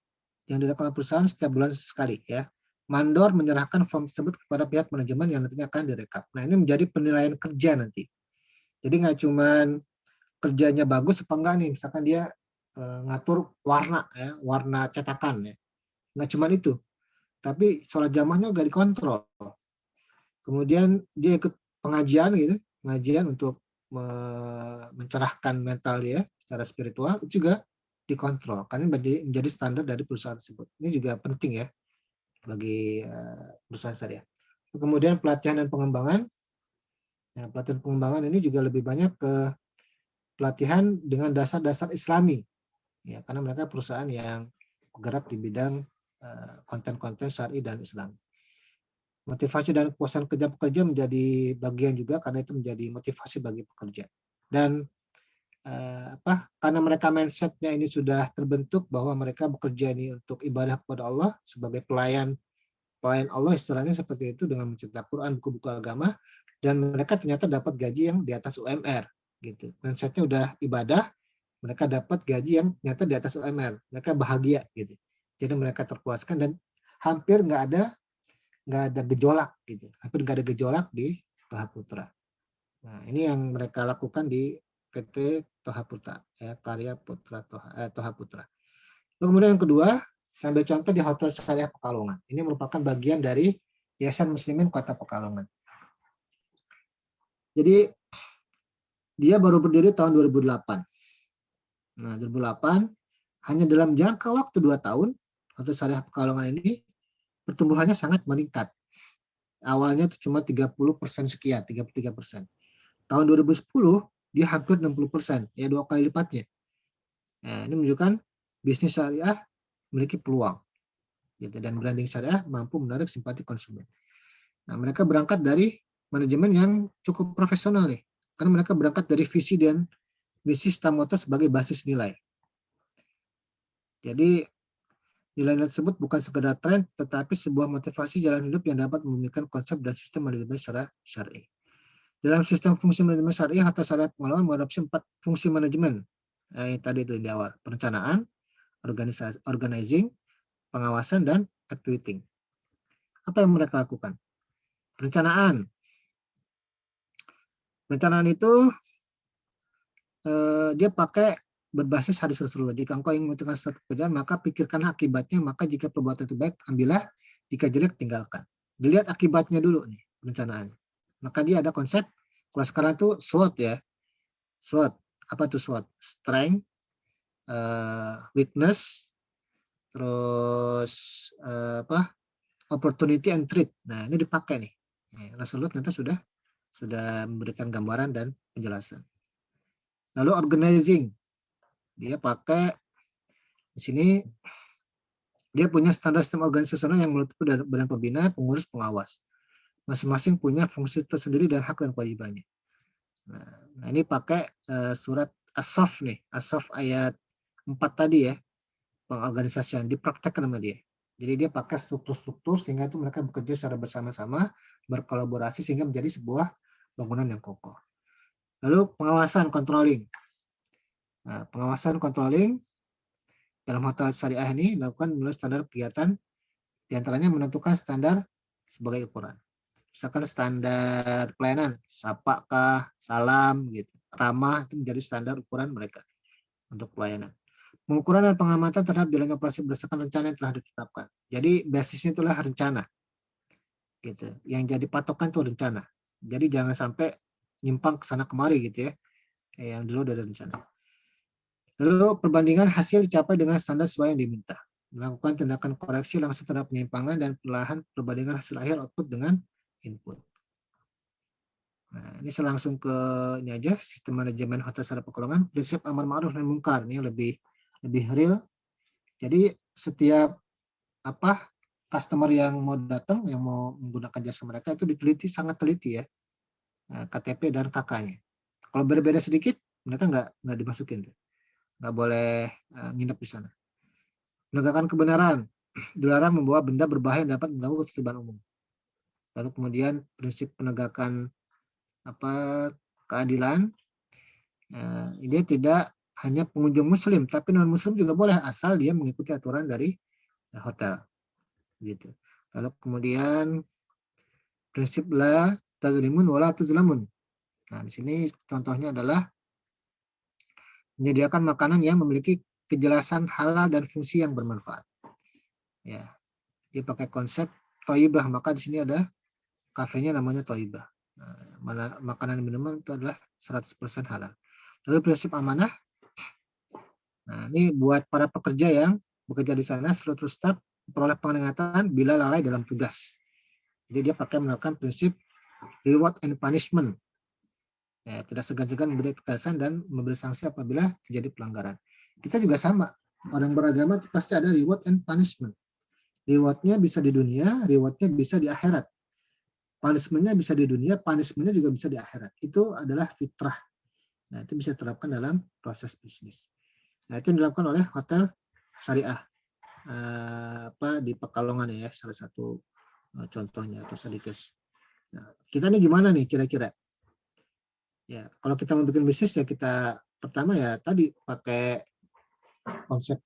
yang dilakukan oleh perusahaan setiap bulan sekali ya. Mandor menyerahkan form tersebut kepada pihak manajemen yang nantinya akan direkap. Nah, ini menjadi penilaian kerja nanti. Jadi nggak cuma kerjanya bagus apa enggak nih, misalkan dia ngatur warna ya, warna cetakan ya. Nggak cuma itu, tapi sholat jamaahnya juga dikontrol. Kemudian dia ikut pengajian gitu, pengajian untuk mencerahkan mental dia secara spiritual, itu juga dikontrol karena menjadi standar dari perusahaan tersebut. Ini juga penting ya bagi perusahaan syariah. Kemudian pelatihan dan pengembangan. Ya, pelatihan pengembangan ini juga lebih banyak ke pelatihan dengan dasar-dasar Islami, ya karena mereka perusahaan yang bergerak di bidang konten-konten syar'i dan Islam. Motivasi dan kepuasan kerja pekerja menjadi bagian juga karena itu menjadi motivasi bagi pekerja. Dan karena mereka mindsetnya ini sudah terbentuk bahwa mereka bekerja ini untuk ibadah kepada Allah sebagai pelayan Allah istilahnya seperti itu dengan mencetak Quran, buku-buku agama, dan mereka ternyata dapat gaji yang di atas UMR gitu. Mindsetnya udah ibadah, mereka dapat gaji yang ternyata di atas UMR, mereka bahagia gitu. Jadi mereka terpuaskan dan hampir nggak ada gejolak gitu, hampir nggak ada gejolak di Toha Putra. Nah, ini yang mereka lakukan di PT Toha Putra, ya, Karya Putra Toha Putra. Lalu kemudian yang kedua, saya ambil contoh di Hotel Syariah Pekalongan. Ini merupakan bagian dari Yayasan Muslimin Kota Pekalongan. Jadi dia baru berdiri tahun 2008. Nah, 2008 hanya dalam jangka waktu 2 tahun, Hotel Syariah Pekalongan ini pertumbuhannya sangat meningkat. Awalnya itu cuma 30% sekian, 33%. Tahun 2010 dia hampir 60%, ya 2 kali lipatnya. Nah, ini menunjukkan bisnis syariah memiliki peluang, gitu, dan branding syariah mampu menarik simpati konsumen. Nah, mereka berangkat dari manajemen yang cukup profesional nih, karena mereka berangkat dari visi dan misi Stamoto sebagai basis nilai. Jadi nilai tersebut bukan sekedar tren, tetapi sebuah motivasi jalan hidup yang dapat memberikan konsep dan sistem manajemen secara syar'i. Dalam sistem fungsi manajemen syariah atau syariah pengelolaan mengadopsi 4 fungsi manajemen. Tadi itu di awal, perencanaan, organizing, pengawasan, dan activating. Apa yang mereka lakukan? Perencanaan. Perencanaan itu dia pakai berbasis hadis Rasulullah. Jika engkau ingin menentukan suatu pekerjaan, maka pikirkan akibatnya. Maka jika perbuatan itu baik, ambillah. Jika jelek, tinggalkan. Dilihat akibatnya dulu nih, perencanaannya. Maka dia ada konsep, kalau sekarang itu SWOT ya. SWOT. Apa itu SWOT? Strength, weakness, terus opportunity and threat. Nah, ini dipakai nih. Rasulullah ternyata sudah memberikan gambaran dan penjelasan. Lalu organizing. Dia pakai di sini dia punya standar sistem organisasional yang meliputi badan pembina, pengurus, pengawas. Masing-masing punya fungsi tersendiri dan hak dan kewajibannya. Nah ini pakai surat As-Saff nih, As-Saff ayat 4 tadi ya, pengorganisasian, dipraktekkan sama dia. Jadi dia pakai struktur-struktur sehingga itu mereka bekerja secara bersama-sama, berkolaborasi sehingga menjadi sebuah bangunan yang kokoh. Lalu pengawasan, controlling. Nah, pengawasan, controlling dalam hotel syariah ini dilakukan melalui standar kegiatan, diantaranya menentukan standar sebagai ukuran. Misalkan standar pelayanan, sapa kah, salam, gitu, ramah, itu menjadi standar ukuran mereka untuk pelayanan. Pengukuran dan pengamatan terhadap jalannya operasi berdasarkan rencana yang telah ditetapkan. Jadi basisnya itulah rencana, gitu. Yang jadi patokan itu rencana. Jadi jangan sampai nyimpang ke sana kemari gitu ya, yang dulu dari rencana. Lalu perbandingan hasil dicapai dengan standar sesuai yang diminta. Melakukan tindakan koreksi langsung terhadap penyimpangan dan perlahan perbandingan hasil akhir output dengan input. Nah, ini langsung ke ini aja, sistem manajemen hotel syariah Pekalongan, prinsip amar ma'ruf nahi munkar, ini lebih real. Jadi setiap customer yang mau datang, yang mau menggunakan jasa mereka itu diteliti, sangat teliti ya, KTP dan KK-nya. Kalau berbeda sedikit, mereka nggak dimasukin tuh. Nggak boleh nginep di sana. Menegakkan kebenaran, dilarang membawa benda berbahaya yang dapat mengganggu ketertiban umum. Lalu kemudian prinsip penegakan keadilan, dia tidak hanya pengunjung muslim, tapi non muslim juga boleh asal dia mengikuti aturan dari hotel, gitu. Lalu kemudian prinsip la tazlimun wala tuzlamun. Nah, di sini contohnya adalah menyediakan makanan yang memiliki kejelasan halal dan fungsi yang bermanfaat. Ya, dia pakai konsep Thayyibah, maka di sini ada kafenya namanya Thayyibah. Nah, makanan dan minuman itu adalah 100% halal. Lalu prinsip amanah. Nah, ini buat para pekerja yang bekerja di sana, seluruh staf memperoleh peringatan bila lalai dalam tugas. Jadi dia pakai menerapkan prinsip reward and punishment. Ya, tidak segan-segan memberi tegasan dan memberi sanksi apabila terjadi pelanggaran. Kita juga sama. Orang beragama pasti ada reward and punishment. Rewardnya bisa di dunia, rewardnya bisa di akhirat. Punishmentnya bisa di dunia, punishmentnya juga bisa di akhirat. Itu adalah fitrah. Nah, itu bisa diterapkan dalam proses bisnis. Nah, itu yang dilakukan oleh hotel syariah di Pekalongan ya, salah satu contohnya atau sedikit. Nah, kita nih gimana nih kira-kira? Ya, kalau kita mau bikin bisnis ya kita pertama ya tadi pakai konsep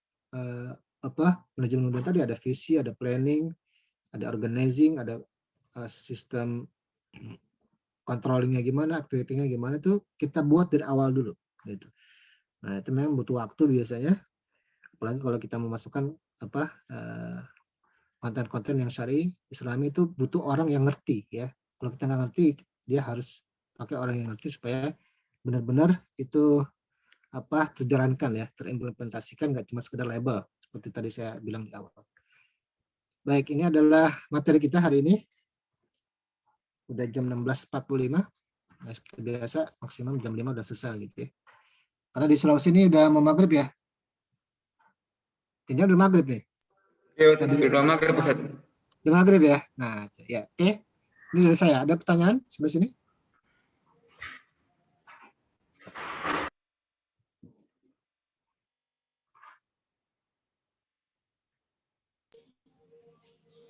manajemen tadi, ada visi, ada planning, ada organizing, ada sistem controllingnya gimana, activity-nya gimana tuh kita buat dari awal dulu gitu. Nah, itu memang butuh waktu biasanya, apalagi kalau kita memasukkan konten-konten yang syar'i Islami itu butuh orang yang ngerti ya. Kalau kita nggak ngerti, dia harus pakai orang yang ngerti supaya benar-benar itu terjalankan ya, terimplementasikan, nggak cuma sekedar label seperti tadi saya bilang di awal. Baik, ini adalah materi kita hari ini. Udah jam 16.45. Nah, seperti biasa maksimum jam 5 udah selesai gitu ya. Karena di Sulawesi ini udah mau maghrib ya. Kayaknya udah maghrib nih. Ya, udah maghrib Ustaz. Udah maghrib ya. Nah, ya, oke. Ini dari saya. Ada pertanyaan sebelah sini?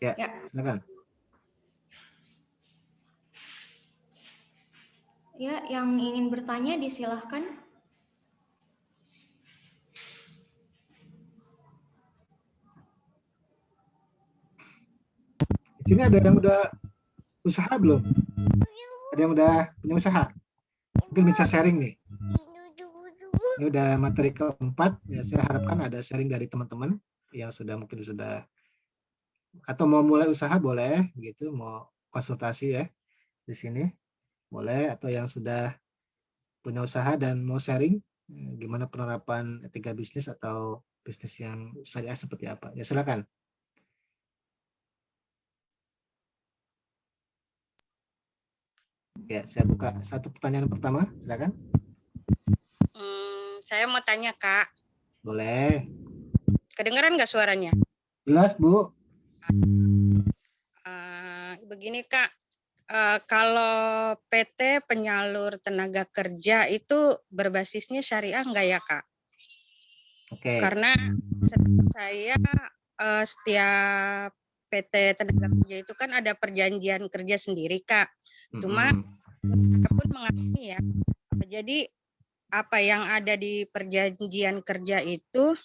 Ya, silakan. Ya, yang ingin bertanya disilahkan. Di sini ada yang udah usaha belum? Ada yang udah punya usaha? Mungkin bisa sharing nih. Ini udah materi keempat. Ya, saya harapkan ada sharing dari teman-teman yang mungkin sudah atau mau mulai usaha boleh, begitu. Mau konsultasi ya di sini boleh, atau yang sudah punya usaha dan mau sharing gimana penerapan etika bisnis atau bisnis yang syariah seperti apa. Ya silakan. Ya, saya buka satu pertanyaan pertama, silakan. Saya mau tanya Kak, Boleh. kedengeran nggak suaranya? Jelas, Bu. Begini Kak, kalau PT penyalur tenaga kerja itu berbasisnya syariah nggak ya Kak? Oke. Karena saya setiap PT tenaga kerja itu kan ada perjanjian kerja sendiri Kak. Cuma saya pun mengalami ya. Jadi apa yang ada di perjanjian kerja itu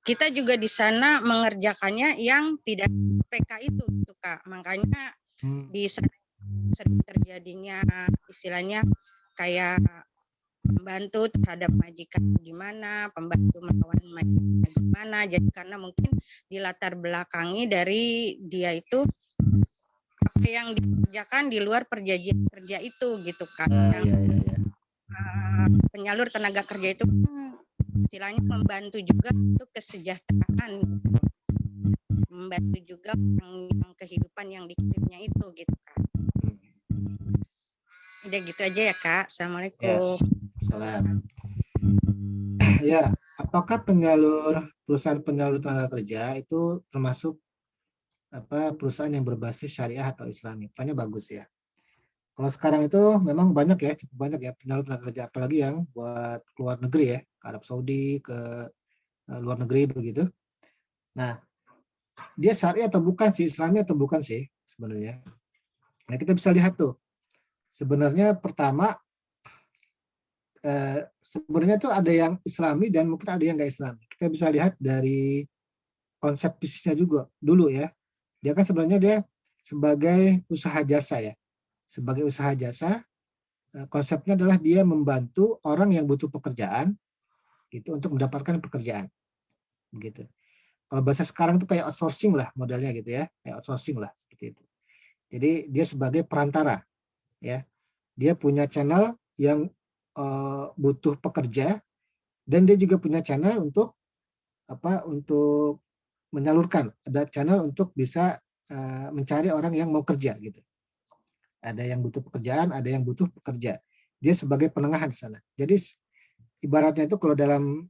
kita juga di sana mengerjakannya yang tidak PK itu gitu Kak. Makanya di sana sering terjadinya istilahnya kayak pembantu terhadap majikan gimana, pembantu melawan majikan gimana. Jadi karena mungkin di latar belakangi dari dia itu apa yang dikerjakan di luar perjanjian kerja itu gitu Kak. Penyalur tenaga kerja itu istilahnya membantu juga untuk kesejahteraan gitu. Membantu juga yang kehidupan yang dikirimnya itu gitu Kak. Udah gitu aja ya Kak. Assalamualaikum. Salam. Ya, apakah perusahaan penyalur tenaga kerja itu termasuk perusahaan yang berbasis syariah atau Islami? Tanya bagus ya. Kalau sekarang itu memang banyak ya, cukup banyak ya penyalur tenaga kerja, apalagi yang buat keluar negeri ya, ke Arab Saudi, ke luar negeri begitu. Nah, dia syariah atau bukan sih, Islami atau bukan sih sebenarnya? Nah, kita bisa lihat tuh. Sebenarnya pertama, sebenarnya tuh ada yang Islami dan mungkin ada yang nggak Islami. Kita bisa lihat dari konsep bisnisnya juga dulu ya. Dia kan sebenarnya dia sebagai usaha jasa ya. Sebagai usaha jasa, konsepnya adalah dia membantu orang yang butuh pekerjaan gitu untuk mendapatkan pekerjaan. Begitu. Kalau bahasa sekarang itu kayak outsourcing lah modelnya gitu ya, kayak outsourcing lah seperti itu. Jadi dia sebagai perantara ya. Dia punya channel yang butuh pekerja dan dia juga punya channel untuk untuk menyalurkan, ada channel untuk bisa mencari orang yang mau kerja gitu. Ada yang butuh pekerjaan, ada yang butuh pekerja. Dia sebagai penengah di sana. Jadi ibaratnya itu kalau dalam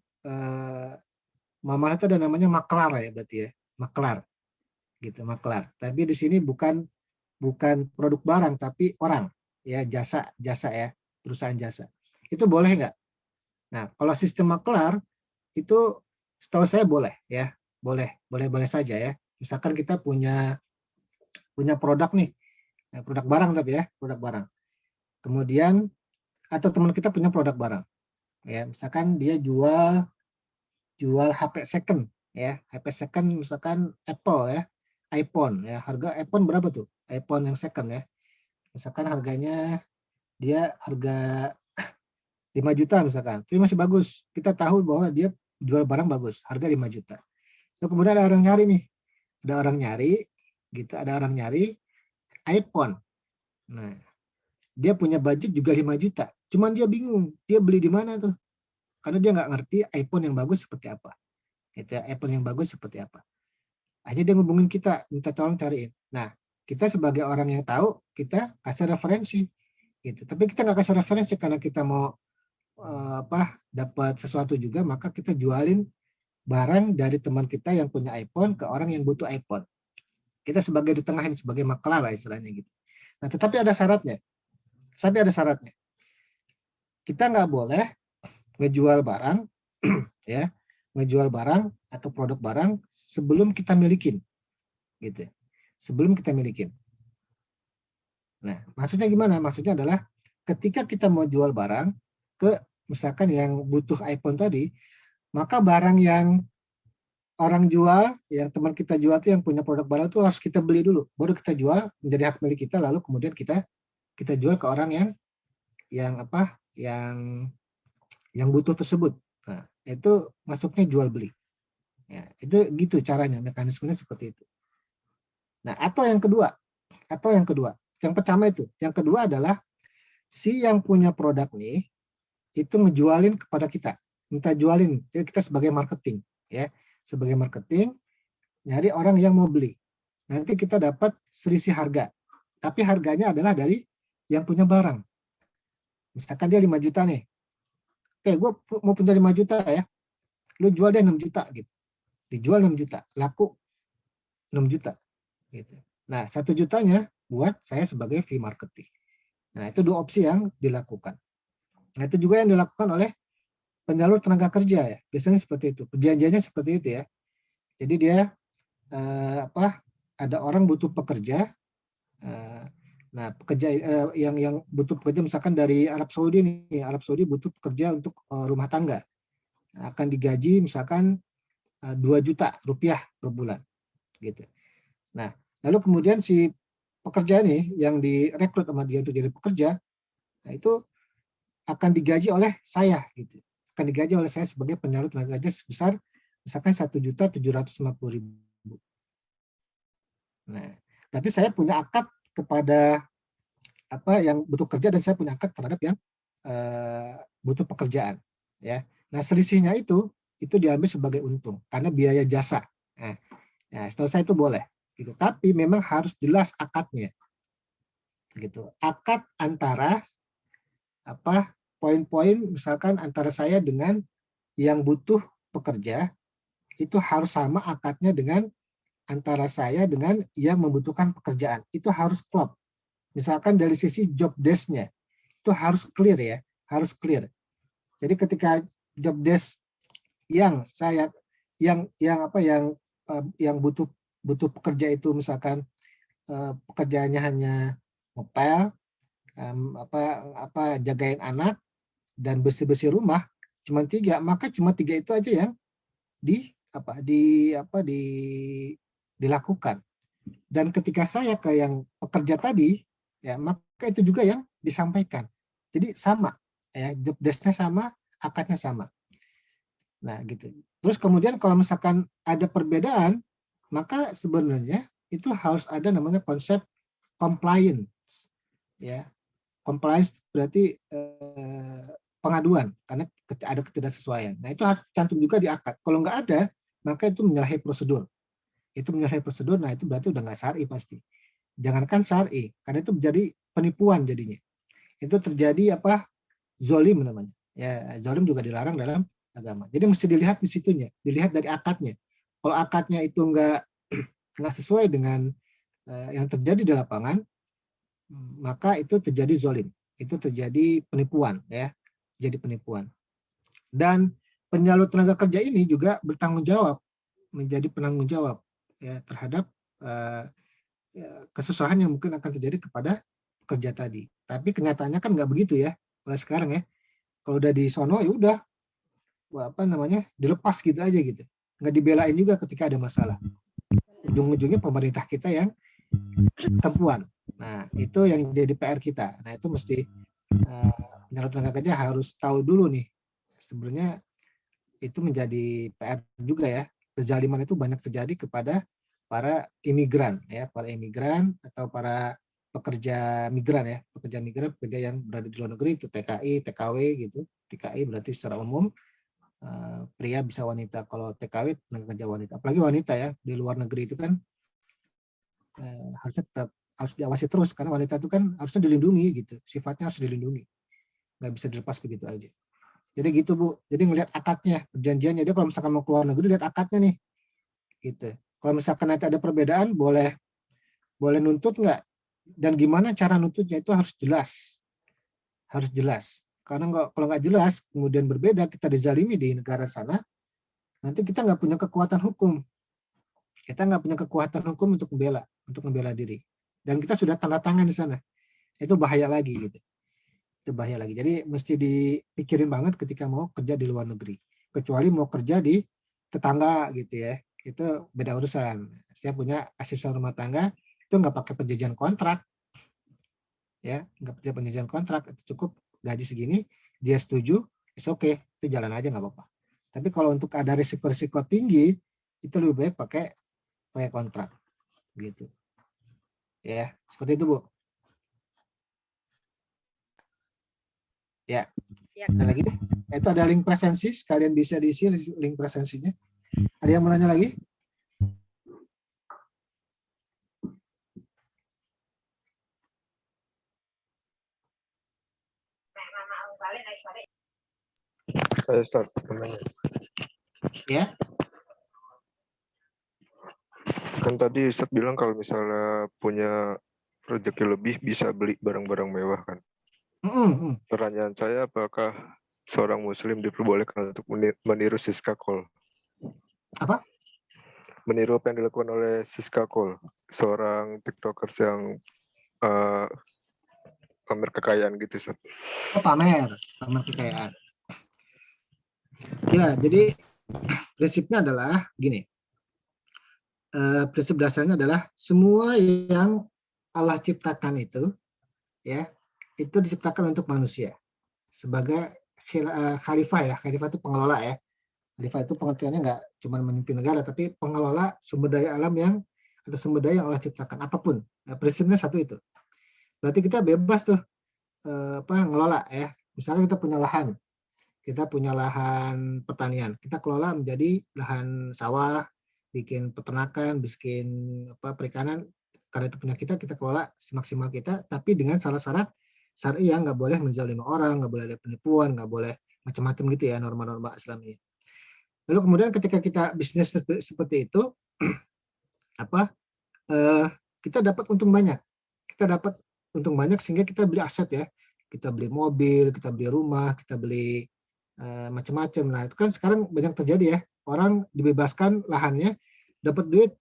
Mama itu ada namanya maklar ya berarti ya, maklar gitu, maklar. Tapi di sini bukan produk barang tapi orang ya, jasa ya, perusahaan jasa. Itu boleh nggak? Nah, kalau sistem maklar itu setahu saya boleh ya, boleh saja ya. Misalkan kita punya produk nih, produk barang tapi ya, produk barang. Kemudian atau teman kita punya produk barang, ya misalkan dia jual HP second ya, HP second misalkan Apple ya, iPhone ya, harga iPhone berapa tuh? iPhone yang second ya, Misalkan harganya dia harga 5 juta misalkan, tapi masih bagus. Kita tahu bahwa dia jual barang bagus, harga 5 juta. Lalu kemudian ada orang nyari nih, ada orang nyari iPhone. Nah, dia punya budget juga 5 juta. Cuman dia bingung, dia beli di mana tuh? Karena dia nggak ngerti iPhone yang bagus seperti apa. Gitu, iPhone yang bagus seperti apa. Akhirnya dia ngubungin kita, minta tolong cariin. Nah, kita sebagai orang yang tahu, kita kasih referensi. Gitu. Tapi kita nggak kasih referensi karena kita mau dapat sesuatu juga, maka kita jualin barang dari teman kita yang punya iPhone ke orang yang butuh iPhone. Kita sebagai di tengah ini, sebagai maklar lah istilahnya gitu. Nah, tetapi ada syaratnya. Kita nggak boleh ngejual barang, ya, ngejual barang atau produk barang sebelum kita milikin, gitu. Sebelum kita milikin. Nah, maksudnya gimana? Maksudnya adalah ketika kita mau jual barang ke misalkan yang butuh iPhone tadi, maka barang yang orang jual, yang teman kita jual itu yang punya produk barang itu harus kita beli dulu, baru kita jual menjadi hak milik kita, lalu kemudian kita jual ke orang yang butuh tersebut. Nah, itu masuknya jual beli. Ya, itu gitu caranya, mekanismenya seperti itu. Nah, atau yang kedua, yang pertama itu, yang kedua adalah si yang punya produk nih itu ngejualin kepada kita, minta jualin, jadi kita sebagai marketing, ya, sebagai marketing nyari orang yang mau beli. Nanti kita dapat selisih harga, tapi harganya adalah dari yang punya barang. Misalkan dia 5 juta nih, oke, gue mau punya 5 juta ya, lu jual deh 6 juta gitu, dijual 6 juta, laku 6 juta gitu. Nah, 1 jutanya buat saya sebagai fee marketing. Nah, itu dua opsi yang dilakukan. Nah, itu juga yang dilakukan oleh penyalur tenaga kerja ya. Biasanya seperti itu. Perjanjiannya seperti itu ya. Jadi dia ada orang butuh pekerja. Nah, pekerja yang butuh pekerja misalkan dari Arab Saudi nih. Arab Saudi butuh pekerja untuk rumah tangga. Akan digaji misalkan 2 juta rupiah per bulan gitu. Nah, lalu kemudian si pekerja nih yang direkrut sama dia untuk jadi pekerja, nah itu akan digaji oleh saya gitu. Akan digaji oleh saya sebagai penyalur tenaga kerja sebesar misalkan 1.750.000. Nah, berarti saya punya akad kepada yang butuh kerja dan saya punya akad terhadap yang butuh pekerjaan, ya. Nah, selisihnya itu diambil sebagai untung karena biaya jasa. Nah, setahu saya itu boleh gitu. Tapi memang harus jelas akadnya. Gitu. Akad antara poin-poin misalkan antara saya dengan yang butuh pekerja itu harus sama akadnya dengan antara saya dengan yang membutuhkan pekerjaan. Itu harus klop. Misalkan dari sisi job desk-nya itu harus clear ya, harus clear. Jadi ketika job desk yang butuh pekerja itu misalkan pekerjaannya hanya ngepel, jagain anak dan bersih-bersih rumah cuma 3, maka cuma 3 itu aja yang dilakukan. Dan ketika saya ke yang pekerja tadi, ya maka itu juga yang disampaikan. Jadi sama, ya job desk-nya sama, akadnya sama. Nah, gitu. Terus kemudian kalau misalkan ada perbedaan, maka sebenarnya itu harus ada namanya konsep compliance. Ya. Compliance berarti pengaduan karena ada ketidaksesuaian. Nah, itu harus cantum juga di akad. Kalau nggak ada, maka itu menyalahi prosedur. Itu menyalahi prosedur, nah itu berarti udah nggak syar'i pasti. Jangankan syar'i, karena itu menjadi penipuan jadinya. Itu terjadi zolim namanya. Ya, zolim juga dilarang dalam agama. Jadi mesti dilihat di situnya, dilihat dari akadnya. Kalau akadnya itu nggak sesuai dengan yang terjadi di lapangan, maka itu terjadi zolim, itu terjadi penipuan ya, jadi penipuan. Dan penyalur tenaga kerja ini juga bertanggung jawab, menjadi penanggung jawab ya terhadap kesusahan yang mungkin akan terjadi kepada pekerja tadi. Tapi kenyataannya kan nggak begitu ya. Kalau sekarang ya, kalau udah di sono ya udah dilepas gitu aja gitu, nggak dibelain juga ketika ada masalah. Ujung-ujungnya pemerintah kita yang tempuan Nah, itu yang jadi PR kita. Nah, itu mesti penyalur tenaga kerja harus tahu dulu nih. Sebenarnya itu menjadi PR juga ya. Kezaliman itu banyak terjadi kepada para imigran ya, para imigran atau para pekerja migran ya, pekerja yang berada di luar negeri itu TKI, TKW gitu. TKI berarti secara umum pria bisa wanita. Kalau TKW tenaga kerja wanita, apalagi wanita ya di luar negeri itu kan harusnya tetap harus diawasi terus karena wanita itu kan harusnya dilindungi gitu, sifatnya harus dilindungi, nggak bisa dilepas begitu aja. Jadi gitu Bu, jadi ngelihat akadnya, perjanjiannya. Dia kalau misalkan mau keluar negeri lihat akadnya nih, gitu. Kalau misalkan nanti ada perbedaan, boleh nuntut nggak? Dan gimana cara nuntutnya itu harus jelas. Karena kalau nggak jelas, kemudian berbeda, kita dizalimi di negara sana, nanti kita nggak punya kekuatan hukum. Kita nggak punya kekuatan hukum untuk membela diri. Dan kita sudah tanda tangan di sana. Itu bahaya lagi gitu. Itu bahaya lagi. Jadi mesti dipikirin banget ketika mau kerja di luar negeri. Kecuali mau kerja di tetangga gitu ya. Itu beda urusan. Saya punya asisten rumah tangga, itu nggak pakai perjanjian kontrak. Ya, nggak pakai perjanjian kontrak. Itu cukup gaji segini, dia setuju, it's okay. Itu jalan aja nggak apa-apa. Tapi kalau untuk ada risiko-risiko tinggi, itu lebih baik pakai kontrak gitu ya, seperti itu Bu ya. Ada lagi itu, ada link presensi, kalian bisa diisi link presensinya. Ada yang mau nanya lagi? Saya start namanya. Ya. Kan tadi Ustadz bilang kalau misalnya punya rezeki lebih bisa beli barang-barang mewah kan. Pertanyaan saya, apakah seorang muslim diperbolehkan untuk meniru Siska Kol? Apa? Meniru apa yang dilakukan oleh Siska Kol, seorang tiktokers yang pamer kekayaan gitu, Ustadz. Oh, pamer kekayaan. Ya, jadi prinsipnya adalah gini. Prinsip dasarnya adalah semua yang Allah ciptakan itu ya, itu diciptakan untuk manusia sebagai khalifah ya. Khalifah itu pengelola ya. Khalifah itu pengertiannya nggak cuma memimpin negara, tapi pengelola sumber daya alam atau sumber daya yang Allah ciptakan apapun. Prinsipnya satu itu. Berarti kita bebas tuh ngelola ya. Misalnya kita punya lahan pertanian, kita kelola menjadi lahan sawah, bikin peternakan, bikin perikanan. Karena itu punya kita kelola semaksimal kita, tapi dengan syarat-syarat syar'i yang nggak boleh menzalimi orang, nggak boleh ada penipuan, nggak boleh macam-macam gitu ya, norma-norma Islamiyah. Lalu kemudian ketika kita bisnis seperti itu, kita dapat untung banyak. Sehingga kita beli aset ya. Kita beli mobil, kita beli rumah, kita beli macam-macam. Nah, itu kan sekarang banyak terjadi ya. Orang dibebaskan lahannya, dapat duit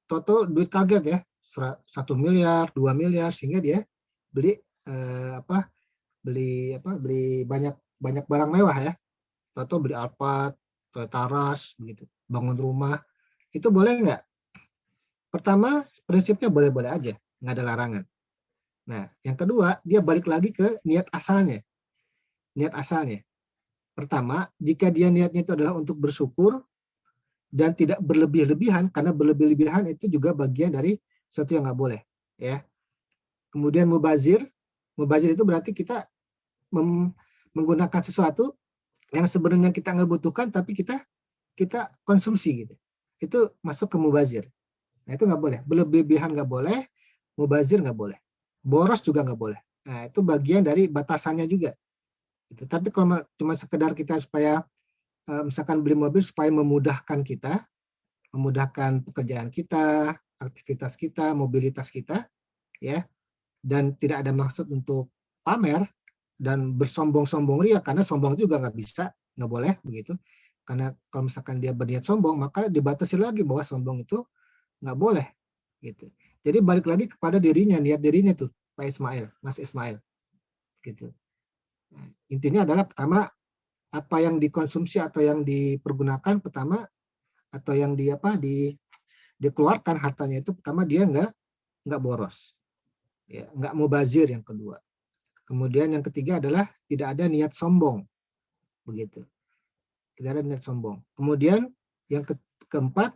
kaget ya. 1 miliar, 2 miliar, sehingga dia beli banyak barang mewah ya. Atau beli Alphard, Toyota Rush begitu, bangun rumah. Itu boleh nggak? Pertama, prinsipnya boleh-boleh aja, nggak ada larangan. Nah, yang kedua, dia balik lagi ke niat asalnya. Pertama, jika dia niatnya itu adalah untuk bersyukur dan tidak berlebih-lebihan, karena berlebih-lebihan itu juga bagian dari sesuatu yang nggak boleh. Ya. Kemudian mubazir itu berarti kita menggunakan sesuatu yang sebenarnya kita nggak butuhkan, tapi kita konsumsi gitu. Itu masuk ke mubazir. Nah, itu nggak boleh. Berlebihan nggak boleh, mubazir nggak boleh. Boros juga nggak boleh. Nah, itu bagian dari batasannya juga. Gitu. Tapi kalau cuma sekedar kita supaya misalkan beli mobil supaya memudahkan kita, memudahkan pekerjaan kita, aktivitas kita, mobilitas kita, ya, dan tidak ada maksud untuk pamer dan bersombong-sombong ria, karena sombong juga nggak boleh begitu. Karena kalau misalkan dia berniat sombong, maka dibatasi lagi bahwa sombong itu nggak boleh, gitu. Jadi balik lagi kepada niat dirinya tuh, Pak Ismail, Mas Ismail, gitu. Nah, intinya adalah pertama apa yang dikonsumsi atau yang dipergunakan pertama, atau yang dikeluarkan hartanya itu pertama dia nggak boros, Ya, nggak mubazir yang kedua. Kemudian yang ketiga adalah tidak ada niat sombong. Begitu. Tidak ada niat sombong. Kemudian yang keempat,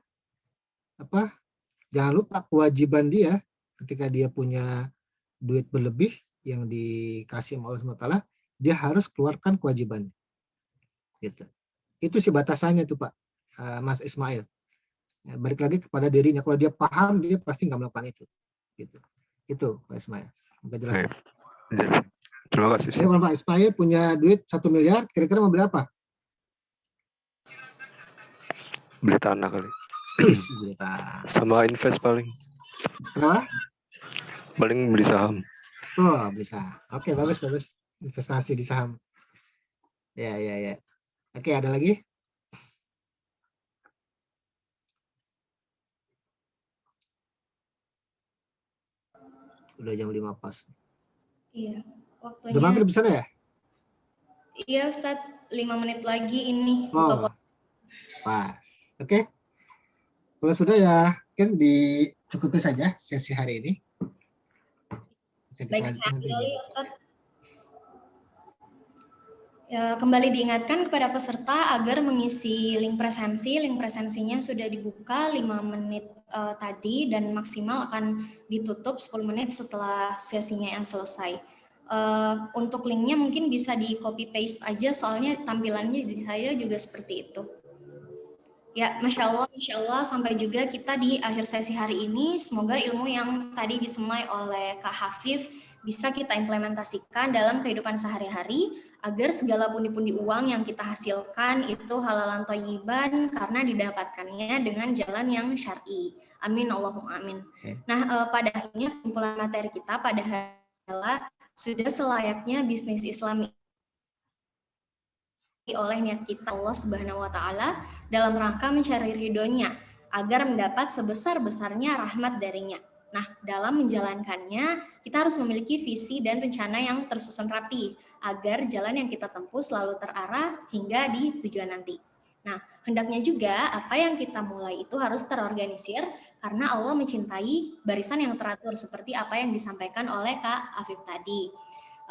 jangan lupa kewajiban dia ketika dia punya duit berlebih yang dikasih oleh Allah SWT, dia harus keluarkan kewajibannya. Gitu. Itu sih batasannya tuh Pak, Mas Ismail. Ya, balik lagi kepada dirinya. Kalau dia paham, dia pasti nggak melakukan itu. Gitu. Itu Pak Ismail. Udah jelas ya? Terima kasih. Jadi kalau Pak Ismail punya duit 1 miliar, kira-kira mau beli apa? Beli tanah kali. Beli tanah. Sama invest paling. Kenapa? Paling beli saham. Oh, beli saham. Oke, bagus. Investasi di saham. Ya. Oke, ada lagi? Udah jam 5 pas. Iya, waktunya. Udah maghrib di sana ya? Iya, Ustadz, 5 menit lagi ini. Oh, pas. Oke. Kalau sudah ya, kan dicukupi saja sesi hari ini. Baik sekali, Ustadz. Ya, kembali diingatkan kepada peserta agar mengisi link presensi. Link presensinya sudah dibuka 5 menit tadi dan maksimal akan ditutup 10 menit setelah sesinya yang selesai. Untuk linknya mungkin bisa di copy paste aja, soalnya tampilannya di saya juga seperti itu. Ya, Masya Allah, sampai juga kita di akhir sesi hari ini. Semoga ilmu yang tadi disemai oleh Kak Hafif bisa kita implementasikan dalam kehidupan sehari-hari, agar segala pundi-pundi uang yang kita hasilkan itu halalan thayyiban karena didapatkannya dengan jalan yang syar'i. Amin, Allahumma amin. Nah, pada akhirnya kumpulan materi kita pada hari ini sudah selayaknya bisnis Islami oleh niat kita Allah Subhanahu wa taala dalam rangka mencari ridhonya agar mendapat sebesar-besarnya rahmat darinya. Nah, dalam menjalankannya kita harus memiliki visi dan rencana yang tersusun rapi agar jalan yang kita tempuh selalu terarah hingga di tujuan nanti. Nah, hendaknya juga apa yang kita mulai itu harus terorganisir karena Allah mencintai barisan yang teratur seperti apa yang disampaikan oleh Kak Afif tadi.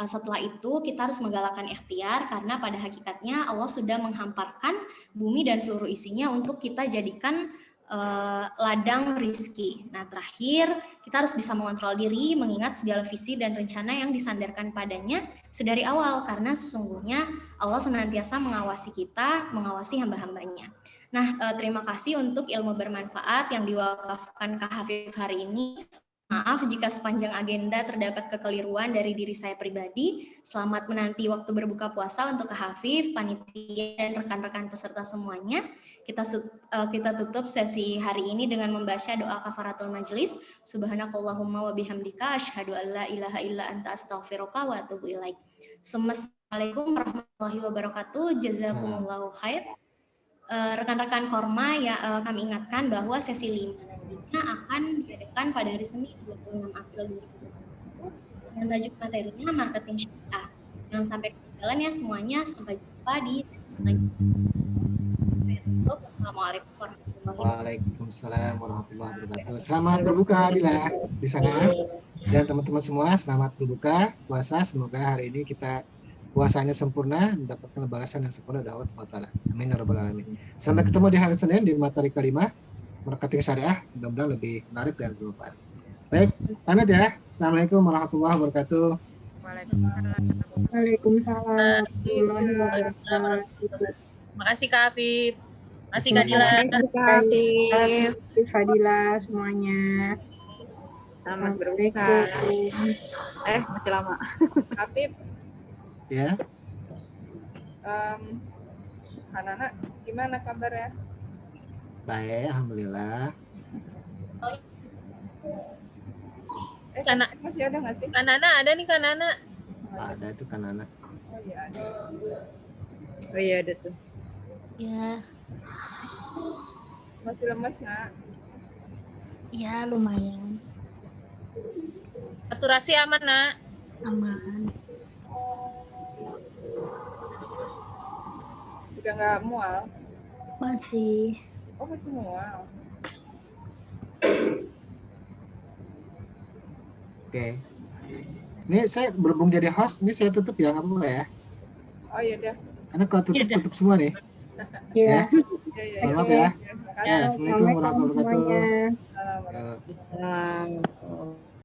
Setelah itu kita harus menggalakkan ikhtiar karena pada hakikatnya Allah sudah menghamparkan bumi dan seluruh isinya untuk kita jadikan ladang rizki. Nah, terakhir kita harus bisa mengontrol diri mengingat segala visi dan rencana yang disandarkan padanya sedari awal karena sesungguhnya Allah senantiasa mengawasi kita, mengawasi hamba-hambanya. Nah, terima kasih untuk ilmu bermanfaat yang diwakafkan Kak Hafif hari ini. Maaf jika sepanjang agenda terdapat kekeliruan dari diri saya pribadi. Selamat menanti waktu berbuka puasa untuk Kak Hafif, panitia, dan rekan-rekan peserta semuanya. Kita tutup sesi hari ini dengan membaca doa kafaratul majlis. Subhanakallahumma wa bihamdika asyhadu an la ilaha illa anta astaghfiruka wa atubu ilaik. Assalamualaikum warahmatullahi wabarakatuh. Jazakumullahu khair. Rekan-rekan Korma ya, kami ingatkan bahwa sesi 5 akan diadakan pada hari Senin 26 April 2021 dan tajuk materinya marketing syariah. Jangan sampai ketinggalan ya semuanya. Sampai jumpa di sesi selanjutnya. Wassalamualaikum warahmatullahi wabarakatuh. Waalaikumsalam warahmatullahi wabarakatuh. Selamat berbuka Adila di sana dan teman-teman semua, selamat berbuka puasa. Semoga hari ini kita puasanya sempurna, mendapatkan balasan yang sempurna dari Allah SWT. Amin ya rabbal alamin. Sampai ketemu di hari Senin di materi kelima marketing syariah, mudah-mudahan lebih menarik dan bermanfaat. Baik, pamit ya. Assalamualaikum warahmatullahi wabarakatuh. Waalaikumsalam warahmatullahi wabarakatuh. Terima kasih Kak Afif. Terima kasih Kak Dila. Fadila semuanya. Selamat berbuka. Masih lama. Afif. Ya. Kanana, gimana kabarnya? Baik, alhamdulillah. Kana masih ada nggak sih? Kanana ada nih Kanana. Ada tuh Kanana. Oh iya ada. Oh iya ada tuh. Ya. Masih lemas nak? Ya lumayan. Saturasi aman nak? Aman. Udah nggak mual? Masih. Oh masih mual. Oke. Ini saya berhubung jadi host, ini saya tutup ya, nggak apa-apa ya? Oh iya dah. Karena kalau tutup semua nih. Iya. Iya. Mohon maaf ya. Terima kasih. Ya, assalamualaikum warahmatullahi wabarakatuh. Assalamualaikum. Ya.